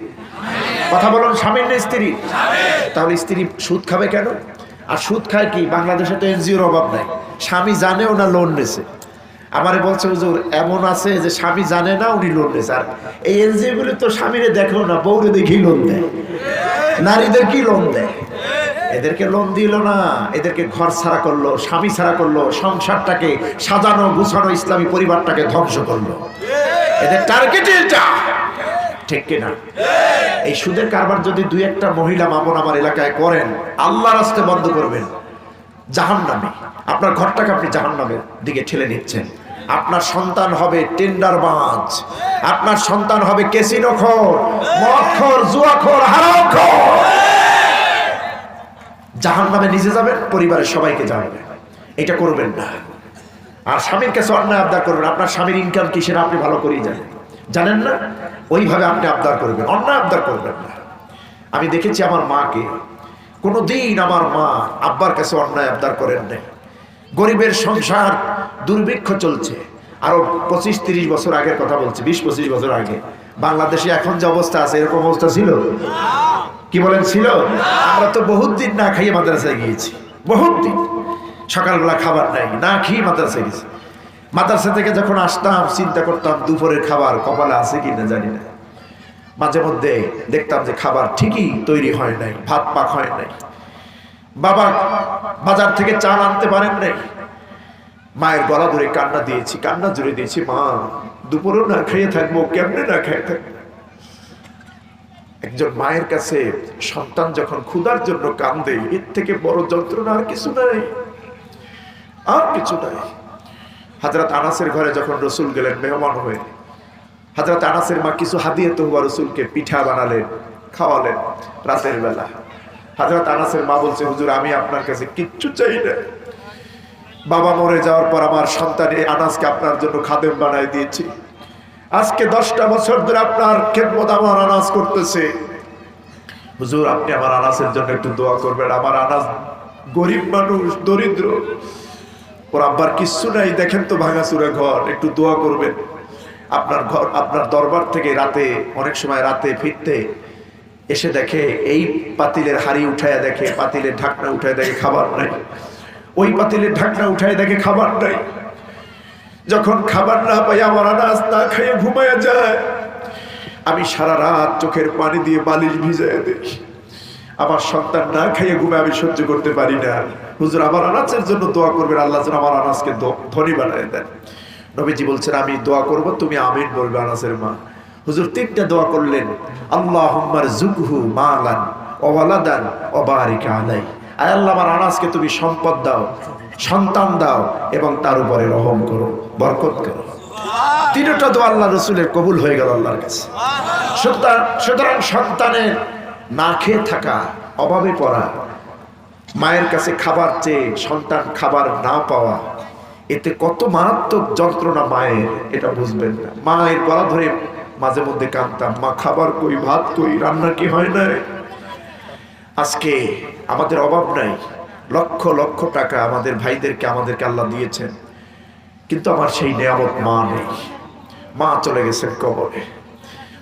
কথা বলুন, স্বামীর না স্ত্রীর? তাহলে স্ত্রী সুদ খাবে কেন? আর সুদ খায় কি? বাংলাদেশে তো এনজিওর অভাব নাই, স্বামী জানেও না, লোন নেছে। আমারে বলছে, হুজুর এমন আছে যে স্বামী জানে না, উনি লোন নেছে। আর এই এনজিও গুলি তো স্বামীরে দেখলো না, বউরে দেখি লোন দেয়, নারীদের কি লোন দেয়? এদেরকে লোন দিল না, এদেরকে ঘর ছাড়া করলো, স্বামী ছাড়া করলো, সংসারটাকে সাজানো গুছানো ইসলামী পরিবারটাকে ধ্বংস করলো। এদের টার্গেট এটা, ঠিক কিনা? এই সুদের কারবার যদি 2-1টা মহিলা মামুন আমার এলাকায় করেন, আল্লাহর রাস্তে বন্ধ করবেন, জাহান্নামে, আপনার ঘরটাকে আপনি জাহান্নামের দিকে ঠেলে নিচ্ছেন। আপনার সন্তান হবে টেন্ডারবাজ, আপনার সন্তান হবে ক্যাসিনোখোর, মদখোর, জুয়াখোর, হারামখোর। জাহান্নামে নিজে যাবেন, পরিবারের সবাইকে জানাবেন, এটা করবেন না। আর স্বামীর কাছে অন্যায় আবদার করবেন, আপনার স্বামীর ইনকাম কি সেটা আপনি ভালো করেই জানেন, জানেন না? ওইভাবে আপনি আবদার করবেন, অন্যায় আবদার করবেন না। আমি দেখেছি আমার মাকে, কোনোদিন আমার মা আব্বার কাছে অন্যায় আবদার করেন নাই। গরিবের সংসার, দুর্ভিক্ষ চলছে, আরো 25-30 বছর আগের কথা বলছি, 20-25 বছর আগে বাংলাদেশে এখন যে অবস্থা আছে, এরকম অবস্থা ছিল? কি বলেন ছিল? আমরা তো বহুত দিন না খাইয়ে মাদ্রাসায় গিয়েছি, বহুত দিন সকালবেলা খাবার নাই, না খেয়ে মাদ্রাসায় গেছি। মাদ্রাসা থেকে যখন আসতাম চিন্তা করতাম দুপুরের খাবার কপালে আছে কি না জানি না। মাঝে মধ্যে দেখতাম যে খাবার ঠিকই তৈরি হয় নাই, ভাত পাক হয় নাই, বাবা বাজার থেকে চাল আনতে পারেন নাই। মায়ের গলা ধরে কান্না দিয়েছি, কান্না জুড়ে দিয়েছি, মা দুপুরেও না খেয়ে থাকবো, কেমনে না খেয়ে থাকবো। একজন মায়ের কাছে সন্তান যখন ক্ষুধার জন্য কান্দে, এর থেকে বড় যন্ত্রণা আর কিছু নাই, আর কিছু নাই। হযরত আনাসের ঘরে যখন রসুল গেলেন মেহমান হয়ে, হযরত আনাসের মা কিছু হাদিয়ে তওবা রসুলকে পিঠা বানালেন, খাওয়ালেন রাতের বেলা। হযরত আনাসের মা বলছে, হুজুর আমি আপনার কাছে কিচ্ছু চাই না, বাবা মরে যাওয়ার পর আমার সন্তান আনাসকে আপনার জন্য খাদেম বানাই দিয়েছি, আজকে 10টা বছর ধরে আপনার খেদমত আমার আনাস করতেছে, হুজুর আপনি আমার আনাসের জন্য একটু দোয়া করবেন। আমার আনাস গরিব মানুষ, দরিদ্র, ওর আব্বার কিচ্ছু নাই, দেখেন তো ভাঙাচুরা ঘর, একটু দোয়া করবেন। আপনার ঘর, আপনার দরবার থেকে রাতে, অনেক সময় রাতে ফিরতে এসে দেখে এই পাতিলের হাড়ি উঠায় দেখে, পাতিলের ঢাকনা উঠায় দেখে খাবার নাই, ওই পাতিলের ঢাকনা উঠায় দেখে খাবার নাই। যখন খাবার না পাই আমার আনাস না খেয়ে ঘুমায় যায়, আমি সারা রাত চোখের পানি দিয়ে বালিশ ভিজায় দেখি, আমার সন্তান না খাইয়ে ঘুমে, আমি সহ্য করতে পারি না। হুজুর আমার আনাসের জন্য দোয়া করবেন, আল্লাহ যেন আমার আনাসকে ধনী বানায় দেন। নবীজি বলছেন আমি দোয়া করব, তুমি আমিন বলবে আনাসের মা। হুজুর 3টা দোয়া করলেন, আল্লাহুম্মা রযুকহু মালান ওয়া ওয়ালাদান ওয়া বারিক আলাইহি। আয় আল্লাহ আমার আনাসকে তুমি সম্পদ দাও, সন্তান দাও এবং তার উপরে রহম করো, বরকত করো। 3টা দোয়া আল্লাহ রাসূলের কবুল হয়ে গেল আল্লাহর কাছে। সুতরাং সন্তানের না খেয়ে থাকা, অভাবে পড়া, মায়ের কাছে খাবার চেয়ে সন্তান খাবার না পাওয়া, এতে কত মারাত্মক যন্ত্রণা মায়ের, এটা বুঝবেন না। মায়ের গলা ধরে মাঝে মধ্যে কাঁদতাম, মা খাবার কই, ভাত কই, রান্না কি হয় না? আজকে আমাদের অভাব নাই, লক্ষ লক্ষ টাকা আমাদের ভাইদেরকে আমাদেরকে আল্লাহ দিয়েছেন, কিন্তু আমার সেই নিয়ামত মা নেই। মা চলে গেছেন কবরে।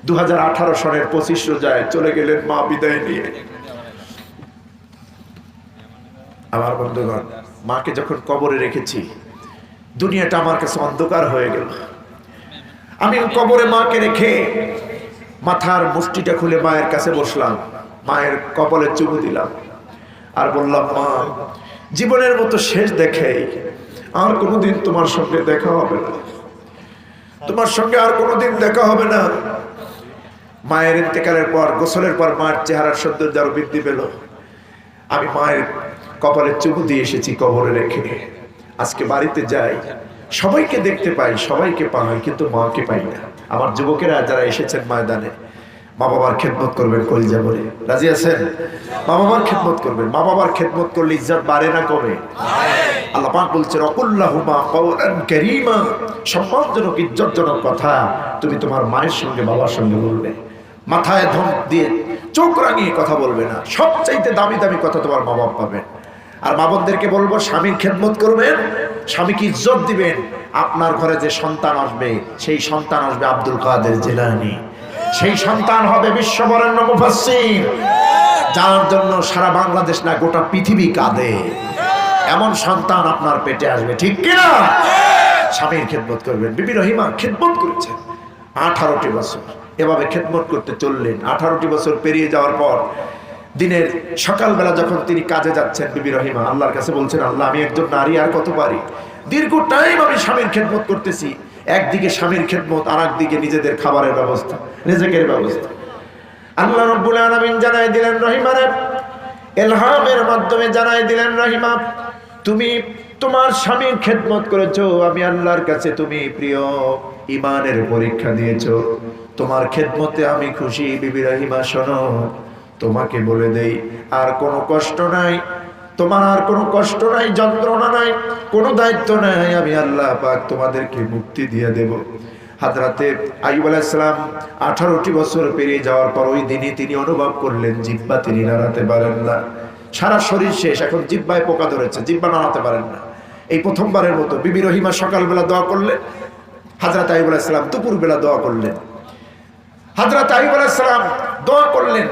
2018 সনের 25 রোজায় চলে গেলেন মা বিদায় নিয়ে। আমার বন্ধুগণ, মাকে যখন কবরে রেখেছি দুনিয়াটা আমার কাছে অন্ধকার হয়ে গেল। আমি কবরে মাকে রেখে মাথার মুষ্টিটা খুলে মায়ের কাছে বসলাম, মায়ের কপালে চুমু দিলাম আর বললাম, মা জীবনের মতো শেষ দেখেই আর কোনোদিন তোমার সঙ্গে দেখা হবে না, তোমার সঙ্গে আর কোনোদিন দেখা হবে না। মায়ের ইন্তেকালের পর, গোসলের পর মায়ের চেহারার সৌন্দর্য আরো বৃদ্ধি পেল। আমি মায়ের কপালে চুমু দিয়ে এসেছি কবরে রেখে। আজকে বাড়িতে যাই, সবাইকে দেখতে পাই, সবাইকে পাই, কিন্তু মাকে পাই না। আমার যুবকেরা যারা এসেছেন ময়দানে, মা বাবার খেদমত করবেন কলিজা ভরে, রাজি আছেন? মা বাবার খেদমত করবেন। মা বাবার খেদমত করলে ইজ্জত বাড়ে না কমে? আল্লাহ পাক বলছেন, অকুল্লাহুমা কাওলান কারীমা, সম্মানজনক ইজ্জতজনক কথা তুমি তোমার মায়ের সঙ্গে বাবার সঙ্গে বলবে। মাথায় ধমক দিয়ে চোখ রাঙিয়ে কথা বলবে না। সবচাইতে দামি দামি কথা তোমার মা বাবা পাবেন। আর মা বোনদেরকে বলবো, স্বামীর খেদমত করবেন, স্বামীকে ইজ্জত দিবেন। আপনার ঘরে যে সন্তান আসবে, সেই সন্তান আসবে আব্দুল কাদের জিলানী, সেই সন্তান হবে বিশ্ববরেণ্য মুফাসসির, যার জন্য সারা বাংলাদেশ না গোটা পৃথিবী কাঁদে। এমন সন্তান আপনার পেটে আসবে, ঠিক কিনা? স্বামীর খেদমত করবেন। বিবি রহিমা খেদমত করেছেন 18টি বছর, এভাবে খেদমত করতে চললেন। 18টি বছর পেরিয়ে যাওয়ার পর দিনের সকালবেলা যখন তিনি কাজে যাচ্ছেন, বিবি রহিমা আল্লাহর কাছে বলছেন, আল্লাহ আমি একজন নারী আর কত পারি, দীর্ঘ টাইম আমি স্বামীর খেদমত করতেছি। একদিকে স্বামীর খেদমত, আর একদিকে নিজেদের খাবারের ব্যবস্থা, রিজিকের ব্যবস্থা। আল্লাহ রাব্বুল আলামিন জানাই দিলেন রহিমারে, ইলহামের মাধ্যমে জানাই দিলেন, রহিমা তুমি তোমার স্বামীর খেদমত করেছো, আমি আল্লাহর কাছে তুমি প্রিয়, ঈমানের পরীক্ষা দিয়েছো, তোমার খেদমতে আমি খুশি। বিবি রহিমা শোনো, তোমাকে বলে দেই, আর কোনো কষ্ট নাই, তোমার আর কোনো কষ্ট নাই, যন্ত্রণা নাই, কোনো দায়িত্ব নাই, আমি আল্লাহ পাক তোমাদেরকে মুক্তি দিয়ে দেব। হযরতে আইয়ুব আলাইহিস সালাম 18টি বছর পেরিয়ে যাওয়ার পর ওই দিনই তিনি অনুভব করলেন জিহ্বা তিনি নাড়াতে পারেন না, সারা শরীর শেষ, এখন জিহ্বায় পোকা ধরেছে, জিহ্বা নাড়াতে পারেন না। এই প্রথমবারের মতো বিবি রহিমা সকালবেলা দোয়া করলেন, হযরত আইয়ুব আলাইহিস সালাম দুপুরবেলা দোয়া করলেন। হযরত আইয়ুব আলাইহিস সালাম দোয়া করলেন,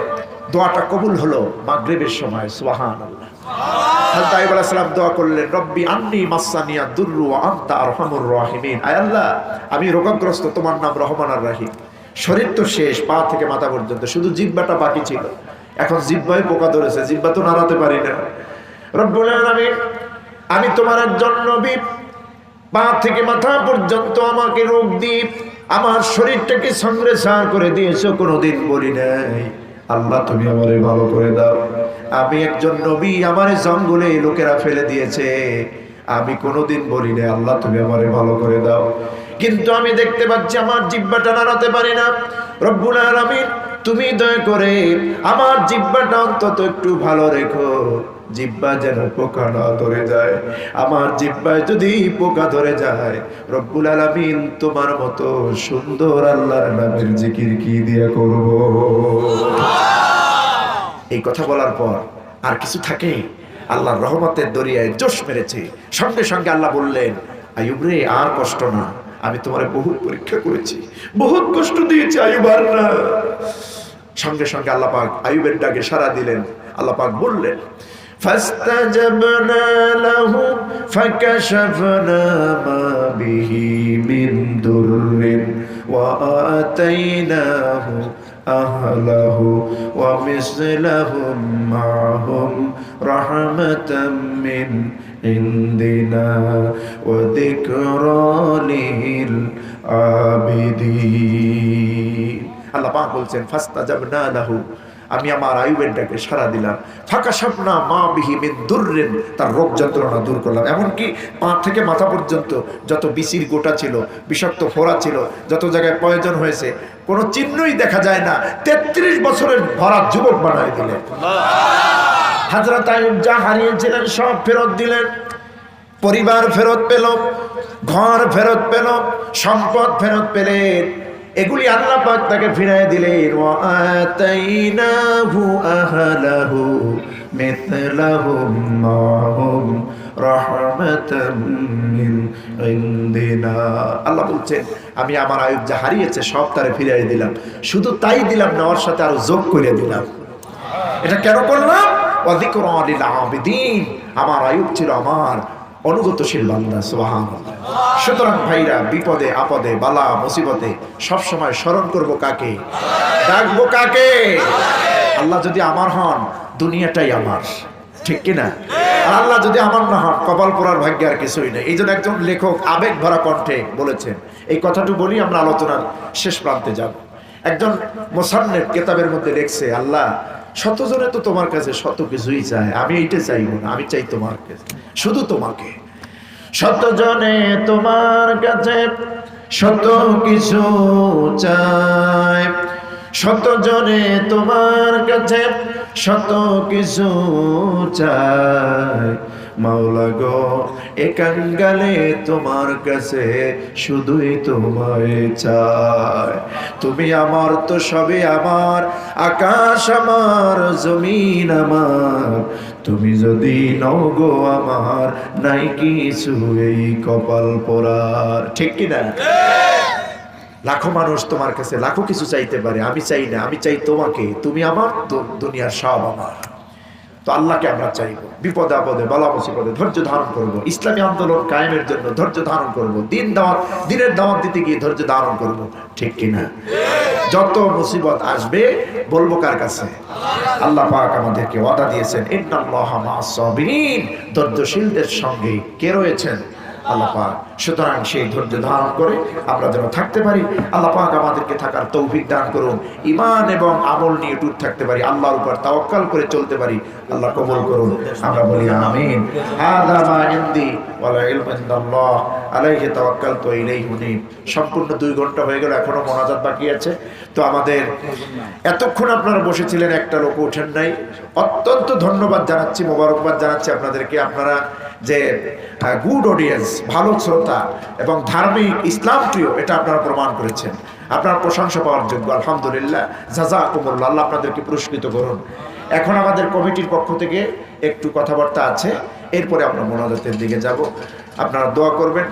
দোয়াটা কবুল হলো মাগরিবের সময়, সুবহানাল্লাহ। হযরত আইয়ুব আলাইহিস সালাম দোয়া করলেন, রব্বি আন্নী মাসানিয়া দুররু ওয়া আনতা আরহামুর রাহিমিন, আয় আল্লাহ আমি রোগগ্রস্ত, তোমার নাম রহমান আর রাহিম। শরীর তো শেষ, পা থেকে মাথা পর্যন্ত, শুধু জিহ্বাটা বাকি ছিল, এখন জিহ্বায় পোকা ধরেছে, জিহ্বা তো নাড়াতে পারি না। রব্বুল আলামিন, আমি তোমার একজন নবী, পা থেকে মাথা পর্যন্ত আমাকে রোগ দিয়ে আমার শরীরটাকে সংগ্রেসার করে দিয়েছো, কোনোদিন বলি নাই আল্লাহ তুমি আমারে ভালো করে দাও। আমি একজন নবী, আমারে জঙ্গলে লোকেরা ফেলে দিয়েছে, আমি কোনোদিন বলি না আল্লাহ তুমি আমারে ভালো করে দাও, কিন্তু আমি দেখতে পাচ্ছি আমার জিহ্বাটা নাড়াতে পারি না। রব্বুল আলামিন, তুমি দয়া করে আমার জিহ্বাটা অন্তত একটু ভালো রেখো, জিহ্বা যেন পোকা না ধরে যায়। আমার জিহ্বায় যদি পোকা ধরে যায়, রব্বুল আলামিন তোমার মতো সুন্দর আল্লাহর নামের জিকির কি দিয়া করব? এই কথা বলার পর আর কিছু থাকে? আল্লাহর রহমতের দরিয়ায় জোশ মেরেছে। সঙ্গে সঙ্গে আল্লাহ বললেন, আইয়ুব রে আর কষ্ট না, আমি তোমারে বহুত পরীক্ষা করেছি, বহুত কষ্ট দিয়েছি আইয়ুব, আর না। সঙ্গে সঙ্গে আল্লাহ পাক আইয়ুবের ডাকে সাড়া দিলেন। আল্লাহ পাক বললেন, ফাস্তাজাবনা লাহু ফাকাশাফনা মা বিহি মিন দুররিন ওয়া আতাইনাহু আহলাহু ওয়া মিসলাহুম মা'হুম রাহমাতাম মিন ইনদিনা ওয়া যিকরা লিল আবিদিন। আল্লাহ পাক বলছেন, ফাস্তাজাবনা লাহু, আমি আমার আইয়ুবের ডাকে সাড়া দিলাম, ফাকাশাফনা মা বিহি মিন দুররিন, তার রোগ যন্ত্রণা দূর করলাম। এমনকি পা থেকে মাথা পর্যন্ত যত বিচির গোটা ছিল, বিষাক্ত ফোড়া ছিল, যত জায়গায় প্রয়োজন হয়েছে, কোনো চিহ্নই দেখা যায় না। 33 বছরের ভরা যুবক বানায় দিলেন। হযরত আইয়ুব যা হারিয়েছিলেন সব ফেরত দিলেন, পরিবার ফেরত পেল, ঘর ফেরত পেল, সম্পদ ফেরত পেলেন। এগুলি আল্লাহ পাক তাকে ফিরিয়ে দিলেন। ওয়া আতাইনাহু আহলাহু মিথলাহুম মাহুম রাহমাতাম মিন ইনদিনা। আল্লাহ বলছেন আমি আমার আইয়ুব যা হারিয়েছে সব তারে ফিরিয়ে দিলাম, শুধু তাই দিলাম না, ওর সাথে আরো যোগ করে দিলাম। এটা কেন করলাম? ওয়া যিকরা লিল আবিদিন, আমার আইয়ুব ছিল আমার অনুগতশীল বান্দা। সুবহানাল্লাহ। সুতরাং ভাইরা, বিপদে আপদে বালা মুসিবতে সব সময় স্মরণ করব কাকে? ডাকবো কাকে? আল্লাহ যদি আমার হন দুনিয়াটাই আমার, ঠিক কিনা? আর আল্লাহ যদি আমার না হন কপাল পোড়ার ভাগ্য আর কিছুই নেই। এই জন্য একজন লেখক আবেগ ভরা কণ্ঠে বলেছেন, এই কথাটি বলি আমরা আলোচনার শেষ প্রান্তে যাব। একজন মুসান্নিফ কিতাবের মধ্যে লিখছে, আল্লাহ শতজনে তো তোমার কাছে শত কিছুই চায়, আমি এইটা চাইবো না, আমি চাই তোমার কাছে, শুধু তোমাকে। শতজনে তোমার কাছে শত কিছু চায়, শতজনে তোমার কাছে শত কিছু চায়, মাওলা গো এ কাঙ্গালে তোমার কাছে শুধুই তোমায় চায়। তুমি আমার তো সবে আমার, আকাশ আমার, জমিন আমার, তুমি যদি নও গো আমার, নাই কিছু এই কপাল পোড়ার, ঠিক কিনা? লাখো মানুষ তোমার কাছে লাখো কিছু চাইতে পারে, আমি চাই না, আমি চাই তোমাকে, তুমি আমার, দুনিয়ার সব আমার। তো আল্লাহকে আমরা চাইবো, বিপদে আপদে বালা মুসিবতে ধৈর্য ধারণ করব, ইসলামী আন্দোলন কায়েমের জন্য ধৈর্য ধারণ করব, দিনের দাওয়াত দিতে গিয়ে ধৈর্য ধারণ করব, ঠিক কিনা? যত মুসিবত আসবে বলবো কার কাছে? আল্লাহ পাক আমাদেরকে ওয়াদা দিয়েছেন, ইন্নাল্লাহা মা'আস সাবিরিন, ধৈর্যশীলদের সঙ্গে কে রয়েছেন? আল্লাহ পাক। সুতরাং সেই ধৈর্য ধারণ করে আমরা যেন থাকতে পারি। আল্লাহ পাক আমাদেরকে থাকার তৌফিক দান করুন, ঈমান এবং আমল নিয়ে টুট থাকতে পারি, আল্লাহর উপর তাওয়াক্কুল করে চলতে পারি। আল্লাহ কবুল করুন, আমরা বলি আমিন। হাযা মা ইনদি ওয়ালা ইলমু ইনদাল্লাহ আলাইহি তাওয়াক্কালতু ওয়া ইলাইহি উনীব। সম্পূর্ণ 2 ঘন্টা হয়ে গেল, এখনো মোনাজাত বাকি আছে। তো আমাদের এতক্ষণ আপনারা বসেছিলেন, একটা লোক ওঠেন নাই, অত্যন্ত ধন্যবাদ জানাচ্ছি, মোবারকবাদ জানাচ্ছি আপনাদেরকে। আপনারা যে গুড অডিয়েন্স, ভালো শ্রোতা এবং ধার্মিক ইসলাম প্রিয়, এটা আপনারা প্রমাণ করেছেন। আপনার প্রশংসা পাওয়ার যোগ্য, আলহামদুলিল্লাহ, জাযাকুমুল্লাহ, আল্লাহ আপনাদেরকে পুরস্কৃত করুন। এখন আমাদের কমিটির পক্ষ থেকে একটু কথাবার্তা আছে, এরপরে আমরা মোনাজাতের দিকে যাব। আপনারা দোয়া করবেন,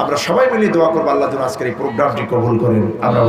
আমরা সবাই মিলে দোয়া করবো আল্লাহ যেন আজকের এই প্রোগ্রামটি কবুল করেন। আমরা